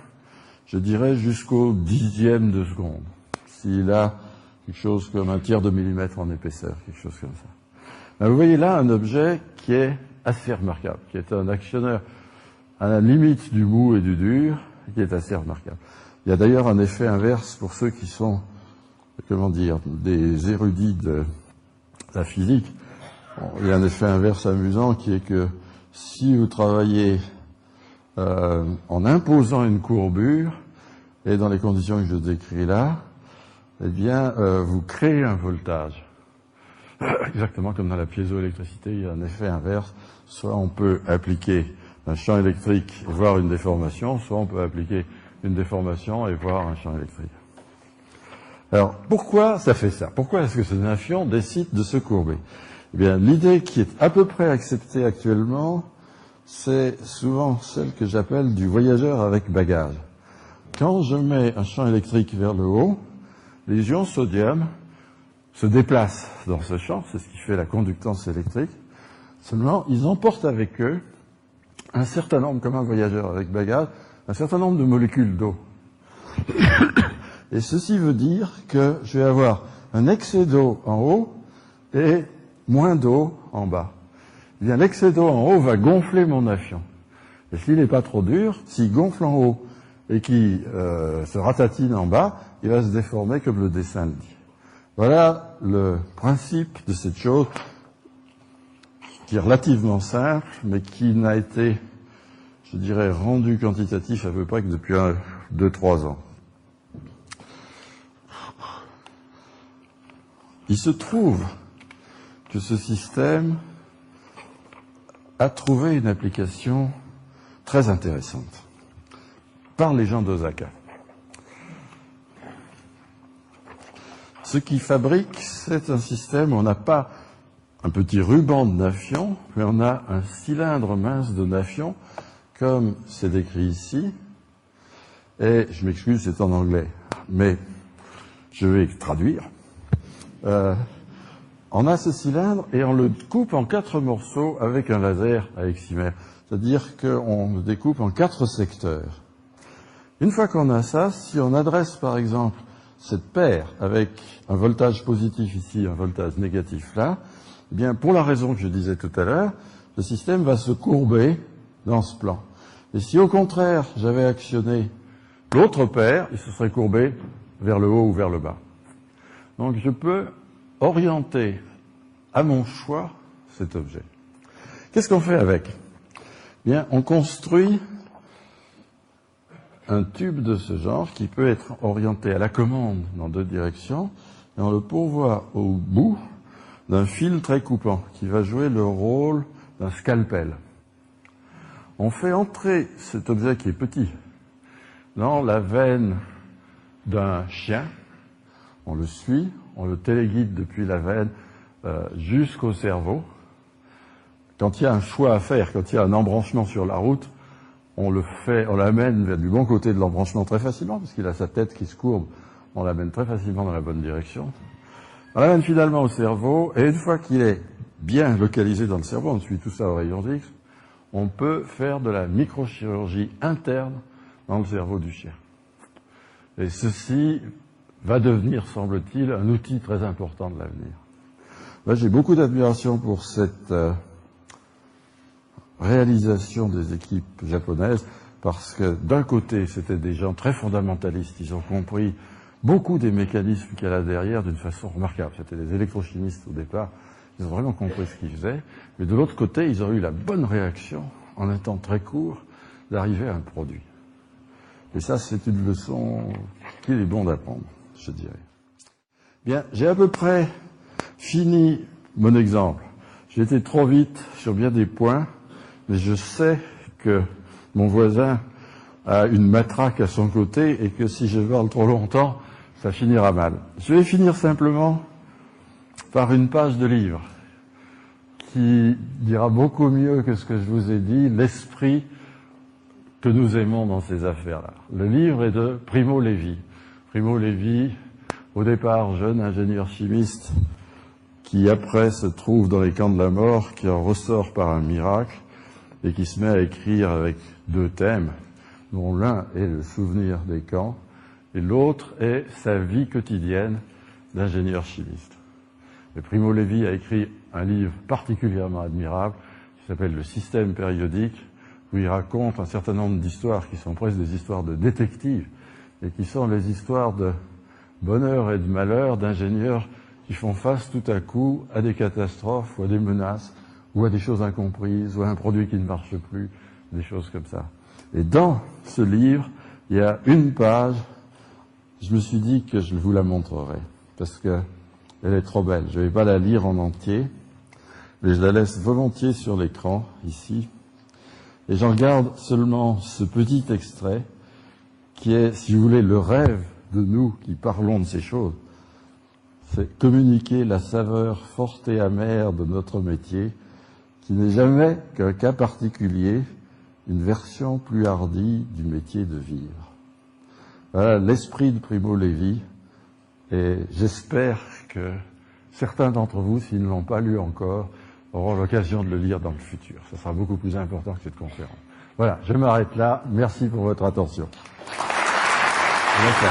je dirais jusqu'au 10e de seconde. S'il a quelque chose comme 1/3 de millimètre en épaisseur, quelque chose comme ça. Ben, vous voyez là un objet qui est assez remarquable, qui est un actionneur à la limite du mou et du dur, qui est assez remarquable. Il y a d'ailleurs un effet inverse pour ceux qui sont, des érudits de la physique. Bon, il y a un effet inverse amusant qui est que si vous travaillez en imposant une courbure, et dans les conditions que je décris là, eh bien, vous créez un voltage. Exactement comme dans la piézoélectricité, il y a un effet inverse. Soit on peut appliquer un champ électrique et voir une déformation, soit on peut appliquer une déformation et voir un champ électrique. Alors, pourquoi ça fait ça? Pourquoi est-ce que ce nafion décide de se courber? Eh bien, l'idée qui est à peu près acceptée actuellement, c'est souvent celle que j'appelle du voyageur avec bagage. Quand je mets un champ électrique vers le haut, les ions sodium se déplacent dans ce champ, c'est ce qui fait la conductance électrique. Seulement, ils emportent avec eux un certain nombre, comme un voyageur avec bagage, un certain nombre de molécules d'eau. Et ceci veut dire que je vais avoir un excès d'eau en haut et moins d'eau en bas. Eh bien, l'excès d'eau en haut va gonfler mon nafion. Et s'il n'est pas trop dur, s'il gonfle en haut et qu'il se ratatine en bas, il va se déformer comme le dessin le dit. Voilà le principe de cette chose qui est relativement simple, mais qui n'a été, je dirais, rendu quantitatif à peu près que depuis 2-3 ans. Il se trouve que ce système a trouvé une application très intéressante par les gens d'Osaka. Ce qu'ils fabriquent, c'est un système où on n'a pas un petit ruban de nafion, mais on a un cylindre mince de nafion, comme c'est décrit ici. Et je m'excuse, c'est en anglais. Mais je vais traduire, on a ce cylindre et on le coupe en 4 morceaux avec un laser à excimer. C'est-à-dire qu'on le découpe en 4 secteurs. Une fois qu'on a ça, si on adresse par exemple cette paire avec un voltage positif ici, un voltage négatif là, eh bien pour la raison que je disais tout à l'heure, le système va se courber dans ce plan. Et si au contraire j'avais actionné l'autre paire, il se serait courbé vers le haut ou vers le bas. Donc je peux orienter à mon choix cet objet. Qu'est-ce qu'on fait avec ? Bien, on construit un tube de ce genre qui peut être orienté à la commande dans 2 directions et on le pourvoit au bout d'un fil très coupant qui va jouer le rôle d'un scalpel. On fait entrer cet objet qui est petit dans la veine d'un chien, on le suit, on le téléguide depuis la veine jusqu'au cerveau. Quand il y a un choix à faire, quand il y a un embranchement sur la route, on l'amène du bon côté de l'embranchement très facilement, parce qu'il a sa tête qui se courbe, on l'amène très facilement dans la bonne direction. On l'amène finalement au cerveau, et une fois qu'il est bien localisé dans le cerveau, on suit tout ça au rayon X, on peut faire de la microchirurgie interne dans le cerveau du chien. Et ceci va devenir, semble-t-il, un outil très important de l'avenir. Moi, j'ai beaucoup d'admiration pour cette réalisation des équipes japonaises, parce que d'un côté, c'était des gens très fondamentalistes, ils ont compris beaucoup des mécanismes qu'il y a là derrière d'une façon remarquable. C'était des électrochimistes au départ, ils ont vraiment compris ce qu'ils faisaient, mais de l'autre côté, ils ont eu la bonne réaction, en un temps très court, d'arriver à un produit. Et ça, c'est une leçon qu'il est bon d'apprendre, je dirais. Bien, j'ai à peu près fini mon exemple. J'ai été trop vite sur bien des points, mais je sais que mon voisin a une matraque à son côté et que si je parle trop longtemps, ça finira mal. Je vais finir simplement par une page de livre qui dira beaucoup mieux que ce que je vous ai dit, l'esprit que nous aimons dans ces affaires-là. Le livre est de Primo Levi. Primo Levi, au départ jeune ingénieur chimiste, qui après se trouve dans les camps de la mort, qui en ressort par un miracle, et qui se met à écrire avec 2 thèmes, dont l'un est le souvenir des camps, et l'autre est sa vie quotidienne d'ingénieur chimiste. Et Primo Levi a écrit un livre particulièrement admirable, qui s'appelle Le système périodique, où il raconte un certain nombre d'histoires qui sont presque des histoires de détectives, et qui sont les histoires de bonheur et de malheur d'ingénieurs qui font face tout à coup à des catastrophes ou à des menaces, ou à des choses incomprises, ou à un produit qui ne marche plus, des choses comme ça. Et dans ce livre, il y a une page, je me suis dit que je vous la montrerai, parce que elle est trop belle. Je ne vais pas la lire en entier, mais je la laisse volontiers sur l'écran, ici. Et j'en garde seulement ce petit extrait, qui est, si vous voulez, le rêve de nous qui parlons de ces choses. C'est communiquer la saveur forte et amère de notre métier, qui n'est jamais qu'un cas particulier, une version plus hardie du métier de vivre. Voilà l'esprit de Primo Levi, et j'espère que certains d'entre vous, s'ils ne l'ont pas lu encore, auront l'occasion de le lire dans le futur. Ce sera beaucoup plus important que cette conférence. Voilà, je m'arrête là. Merci pour votre attention. Merci.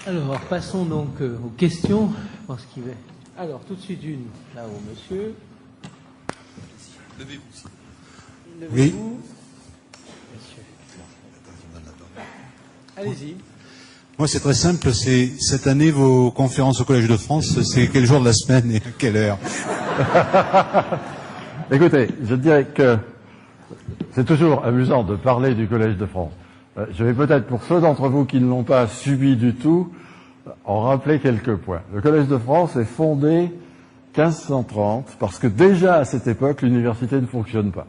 Alors, passons donc aux questions. Je pense qu'il va... Alors, tout de suite une, là-haut, monsieur. Levez-vous. Oui. Monsieur. Allez-y. Moi, c'est très simple. C'est cette année, vos conférences au Collège de France, c'est quel jour de la semaine et à quelle heure? Écoutez, je dirais que c'est toujours amusant de parler du Collège de France. Je vais peut-être, pour ceux d'entre vous qui ne l'ont pas subi du tout, en rappeler quelques points. Le Collège de France est fondé 1530, parce que déjà à cette époque, l'université ne fonctionne pas.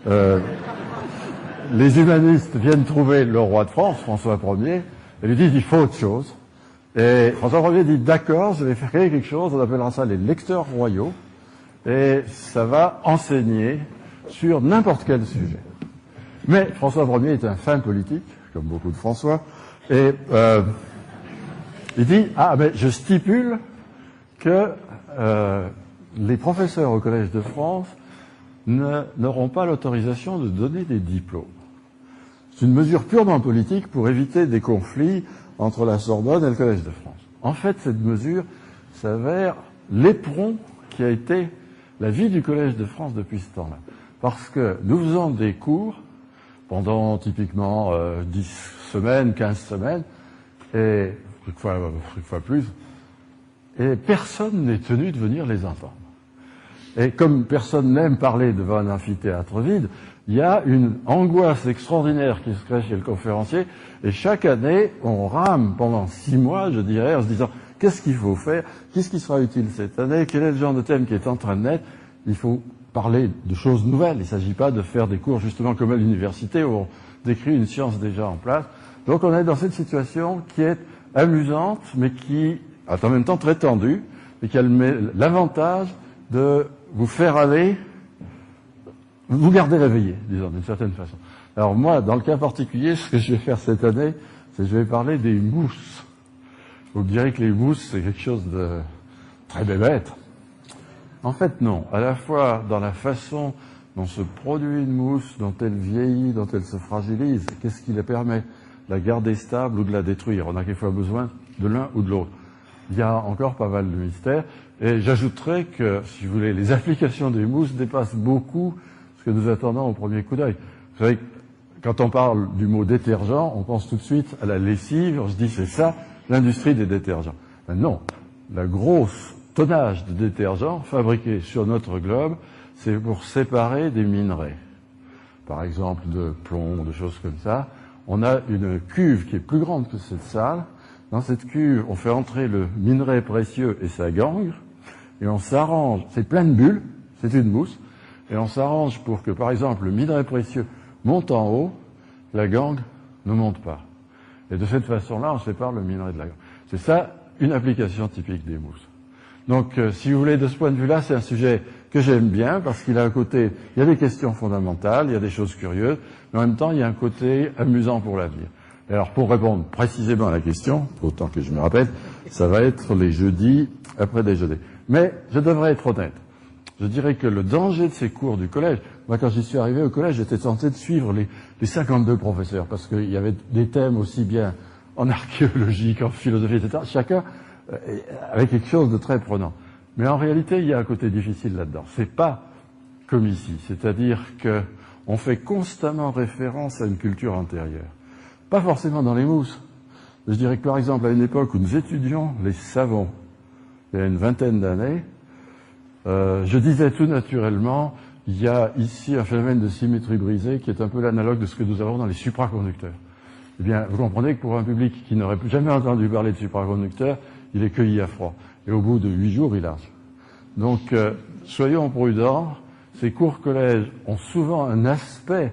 les humanistes viennent trouver le roi de France, François Ier, et lui disent il faut autre chose. Et François Ier dit d'accord, je vais faire créer quelque chose, on appellera ça les lecteurs royaux, et ça va enseigner sur n'importe quel sujet. Mais François Ier est un fin politique, comme beaucoup de François, et il dit ah mais je stipule que les professeurs au Collège de France n'auront pas l'autorisation de donner des diplômes. C'est une mesure purement politique pour éviter des conflits entre la Sorbonne et le Collège de France. En fait, cette mesure s'avère l'éperon qui a été la vie du Collège de France depuis ce temps-là. Parce que nous faisons des cours pendant typiquement 10 semaines, 15 semaines, et quelquefois plus, et personne n'est tenu de venir les entendre. Et comme personne n'aime parler devant un amphithéâtre vide, il y a une angoisse extraordinaire qui se crée chez le conférencier, et chaque année, on rame pendant 6 mois, je dirais, en se disant qu'est-ce qu'il faut faire, qu'est-ce qui sera utile cette année, quel est le genre de thème qui est en train de naître. Il faut parler de choses nouvelles, il ne s'agit pas de faire des cours justement comme à l'université où on décrit une science déjà en place. Donc on est dans cette situation qui est amusante, mais qui est en même temps très tendue, et qui a l'avantage de vous faire aller, vous garder réveillé, disons, d'une certaine façon. Alors moi, dans le cas particulier, ce que je vais faire cette année, c'est que je vais parler des mousses. Vous me direz que les mousses, c'est quelque chose de très bébête. En fait, non. À la fois dans la façon dont se produit une mousse, dont elle vieillit, dont elle se fragilise, qu'est-ce qui la permet de la garder stable ou de la détruire. On a quelquefois besoin de l'un ou de l'autre. Il y a encore pas mal de mystères. Et j'ajouterais que, si vous voulez, les applications des mousses dépassent beaucoup ce que nous attendons au premier coup d'œil. Vous savez, quand on parle du mot détergent, on pense tout de suite à la lessive, on se dit c'est ça, l'industrie des détergents. Ben non, la grosse tonnage de détergents fabriqués sur notre globe, c'est pour séparer des minerais. Par exemple, de plomb, de choses comme ça. On a une cuve qui est plus grande que cette salle. Dans cette cuve, on fait entrer le minerai précieux et sa gangue, et on s'arrange, c'est plein de bulles, c'est une mousse, et on s'arrange pour que, par exemple, le minerai précieux monte en haut, la gangue ne monte pas. Et de cette façon-là, on sépare le minerai de la gangue. C'est ça, une application typique des mousses. Donc, si vous voulez, de ce point de vue-là, c'est un sujet que j'aime bien, parce qu'il a un côté, il y a des questions fondamentales, il y a des choses curieuses, mais en même temps, il y a un côté amusant pour l'avenir. Et alors, pour répondre précisément à la question, autant que je me rappelle, ça va être les jeudis après déjeuner. Mais je devrais être honnête. Je dirais que le danger de ces cours du collège, moi quand j'y suis arrivé au collège, j'étais tenté de suivre les 52 professeurs, parce qu'il y avait des thèmes aussi bien en archéologie qu'en philosophie, etc. Chacun avec quelque chose de très prenant. Mais en réalité, il y a un côté difficile là-dedans. C'est pas comme ici, c'est-à-dire qu'on fait constamment référence à une culture antérieure. Pas forcément dans les mousses. Je dirais que par exemple, à une époque où nous étudions les savons, il y a une vingtaine d'années, je disais tout naturellement, il y a ici un phénomène de symétrie brisée qui est un peu l'analogue de ce que nous avons dans les supraconducteurs. Eh bien, vous comprenez que pour un public qui n'aurait jamais entendu parler de supraconducteurs, il est cueilli à froid. Et au bout de 8 jours, il lâche. Donc, soyons prudents. Ces cours collèges ont souvent un aspect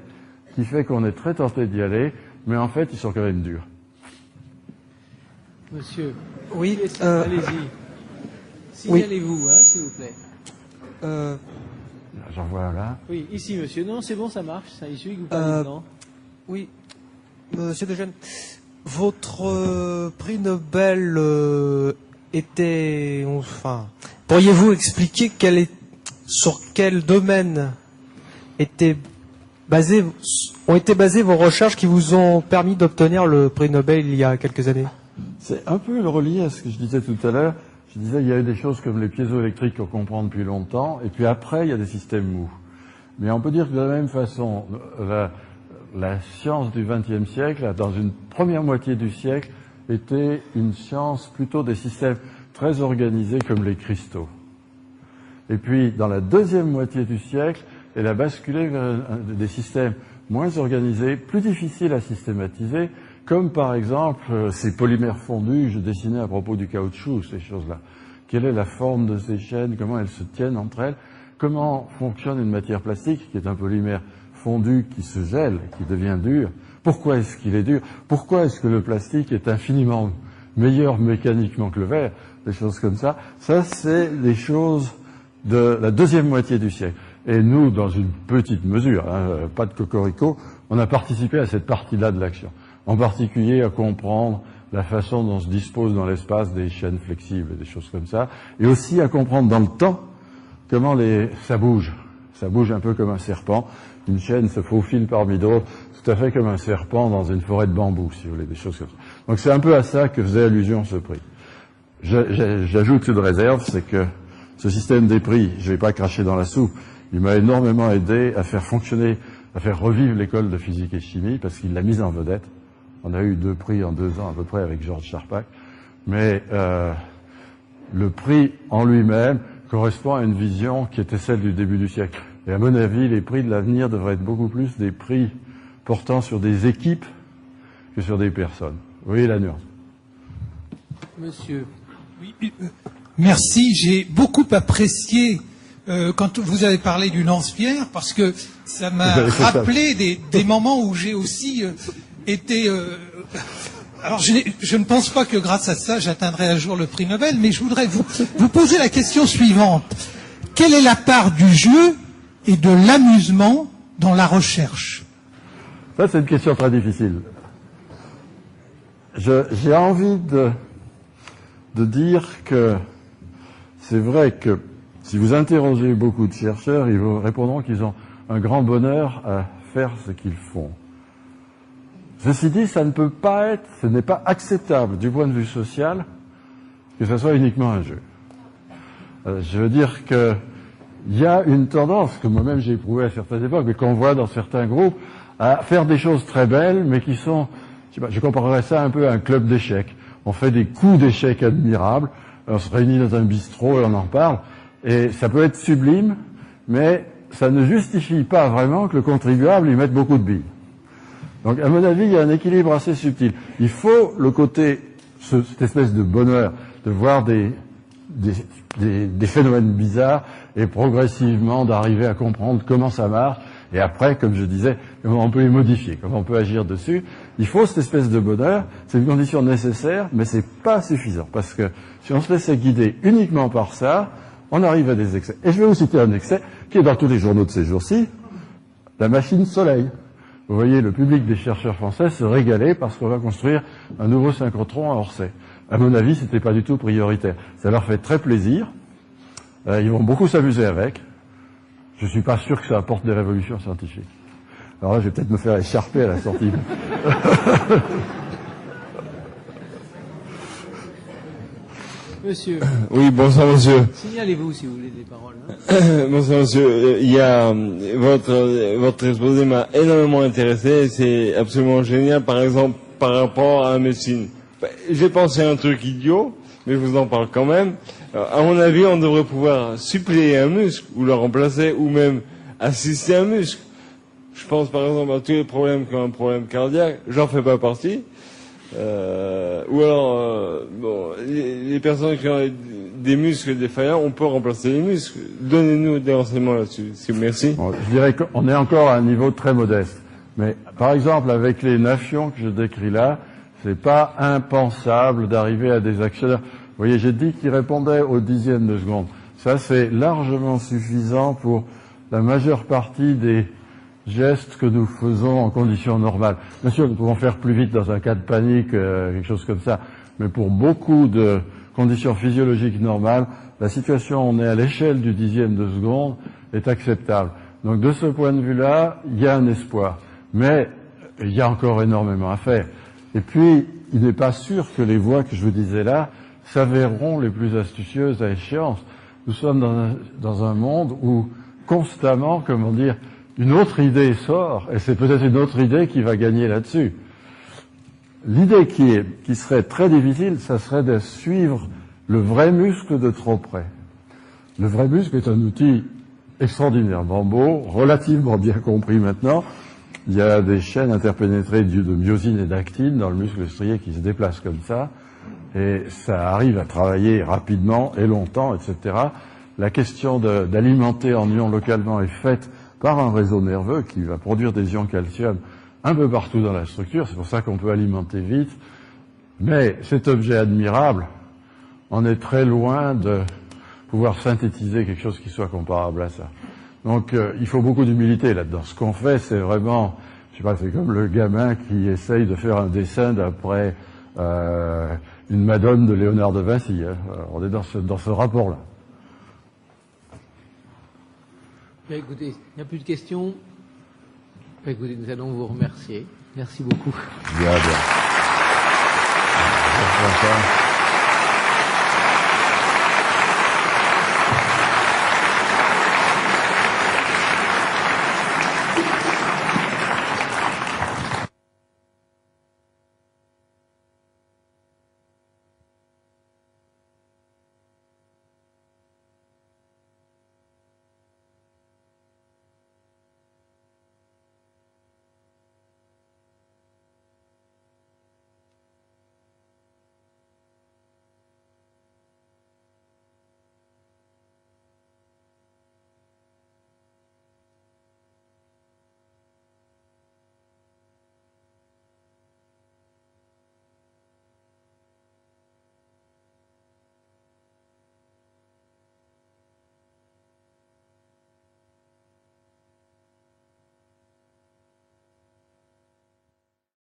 qui fait qu'on est très tenté d'y aller, mais en fait, ils sont quand même durs. Monsieur, oui, allez-y. Signalez-vous, hein, s'il vous plaît. J'en vois là. Oui, ici, monsieur. Non, c'est bon, ça marche. Ça, il suffit que vous parlez maintenant. Oui, monsieur Dejeune, votre prix Nobel était... Enfin, pourriez-vous expliquer sur quel domaine ont été basées vos recherches qui vous ont permis d'obtenir le prix Nobel il y a quelques années? C'est un peu le relié à ce que je disais tout à l'heure. Je disais, il y a eu des choses comme les piézoélectriques qu'on comprend depuis longtemps, et puis après, il y a des systèmes mous. Mais on peut dire que de la même façon, la science du XXe siècle, dans une première moitié du siècle, était une science plutôt des systèmes très organisés comme les cristaux. Et puis, dans la deuxième moitié du siècle, elle a basculé vers des systèmes moins organisés, plus difficiles à systématiser, comme par exemple ces polymères fondus, je dessinais à propos du caoutchouc, ces choses-là. Quelle est la forme de ces chaînes, comment elles se tiennent entre elles, comment fonctionne une matière plastique, qui est un polymère fondu qui se gèle, qui devient dur. Pourquoi est-ce qu'il est dur? Pourquoi est-ce que le plastique est infiniment meilleur mécaniquement que le verre? Des choses comme ça. Ça, c'est des choses de la deuxième moitié du siècle. Et nous, dans une petite mesure, hein, pas de cocorico, on a participé à cette partie-là de l'action. En particulier à comprendre la façon dont se disposent dans l'espace des chaînes flexibles, des choses comme ça, et aussi à comprendre dans le temps comment ça bouge. Ça bouge un peu comme un serpent. Une chaîne se faufile parmi d'autres, tout à fait comme un serpent dans une forêt de bambou, si vous voulez, des choses comme ça. Donc c'est un peu à ça que faisait allusion ce prix. J'ajoute une réserve, c'est que ce système des prix, je ne vais pas cracher dans la soupe, il m'a énormément aidé à faire fonctionner, à faire revivre l'école de physique et chimie, parce qu'il l'a mise en vedette. On a eu 2 prix en 2 ans à peu près avec Georges Charpak, mais le prix en lui-même correspond à une vision qui était celle du début du siècle. Et à mon avis, les prix de l'avenir devraient être beaucoup plus des prix portant sur des équipes que sur des personnes. Vous voyez la nuance. Monsieur. Oui, merci. J'ai beaucoup apprécié quand vous avez parlé du lance-pierre, parce que ça m'a rappelé des moments où j'ai aussi été... alors je ne pense pas que grâce à ça j'atteindrai un jour le prix Nobel, mais je voudrais vous poser la question suivante. Quelle est la part du jeu et de l'amusement dans la recherche? Ça, c'est une question très difficile. J'ai envie de dire que c'est vrai que si vous interrogez beaucoup de chercheurs, ils vous répondront qu'ils ont un grand bonheur à faire ce qu'ils font. Ceci dit, ça ne peut pas être, ce n'est pas acceptable du point de vue social que ce soit uniquement un jeu. Je veux dire que il y a une tendance, que moi-même j'ai éprouvé à certaines époques, mais qu'on voit dans certains groupes, à faire des choses très belles, mais qui sont, je comparerais ça un peu à un club d'échecs. On fait des coups d'échecs admirables, on se réunit dans un bistrot et on en parle, et ça peut être sublime, mais ça ne justifie pas vraiment que le contribuable y mette beaucoup de billes. Donc, à mon avis, il y a un équilibre assez subtil. Il faut le côté, cette espèce de bonheur, de voir des phénomènes bizarres et progressivement d'arriver à comprendre comment ça marche. Et après, comme je disais, comment on peut les modifier, comment on peut agir dessus. Il faut cette espèce de bonheur. C'est une condition nécessaire, mais c'est pas suffisant. Parce que si on se laissait guider uniquement par ça, on arrive à des excès. Et je vais vous citer un excès qui est dans tous les journaux de ces jours-ci, la machine Soleil. Vous voyez le public des chercheurs français se régaler parce qu'on va construire un nouveau synchrotron à Orsay. À mon avis, c'était pas du tout prioritaire. Ça leur fait très plaisir. Ils vont beaucoup s'amuser avec. Je suis pas sûr que ça apporte des révolutions scientifiques. Alors là, je vais peut-être me faire écharper à la sortie. Monsieur. Oui, bonsoir monsieur. Signalez-vous si vous voulez des paroles. Hein. Bonsoir monsieur. Il y a votre exposé m'a énormément intéressé. C'est absolument génial. Par exemple, par rapport à la médecine. J'ai pensé à un truc idiot, mais je vous en parle quand même. Alors, à mon avis, on devrait pouvoir suppléer un muscle ou le remplacer, ou même assister un muscle. Je pense par exemple à tous les problèmes qui ont un problème cardiaque. J'en fais pas partie. Ou alors, bon, les personnes qui ont des muscles défaillants, on peut remplacer les muscles. Donnez-nous des renseignements là-dessus. Merci. Bon, je dirais qu'on est encore à un niveau très modeste. Mais par exemple, avec les nations que je décris là, c'est pas impensable d'arriver à des actionnaires. Vous voyez, j'ai dit qu'ils répondaient au dixième de seconde. Ça, c'est largement suffisant pour la majeure partie des gestes que nous faisons en conditions normales. Bien sûr, nous pouvons faire plus vite dans un cas de panique, quelque chose comme ça. Mais pour beaucoup de conditions physiologiques normales, la situation où on est à l'échelle du dixième de seconde est acceptable. Donc, de ce point de vue-là, il y a un espoir. Mais il y a encore énormément à faire. Et puis, il n'est pas sûr que les voies que je vous disais là s'avéreront les plus astucieuses à échéance. Nous sommes dans un monde où constamment, comment dire, une autre idée sort, et c'est peut-être une autre idée qui va gagner là-dessus. L'idée qui serait très difficile, ça serait de suivre le vrai muscle de trop près. Le vrai muscle est un outil extraordinairement beau, relativement bien compris maintenant. Il y a des chaînes interpénétrées de myosine et d'actine dans le muscle strié qui se déplacent comme ça, et ça arrive à travailler rapidement et longtemps, etc. La question d'alimenter en ion localement est faite par un réseau nerveux qui va produire des ions calcium un peu partout dans la structure. C'est pour ça qu'on peut alimenter vite. Mais cet objet admirable en est très loin de pouvoir synthétiser quelque chose qui soit comparable à ça. Donc il faut beaucoup d'humilité là-dedans. Ce qu'on fait, c'est vraiment, je sais pas, c'est comme le gamin qui essaye de faire un dessin d'après une Madone de Léonard de Vinci. Hein. On est dans ce rapport-là. Bien, écoutez, il n'y a plus de questions. Bien, écoutez, nous allons vous remercier. Merci beaucoup. Bien.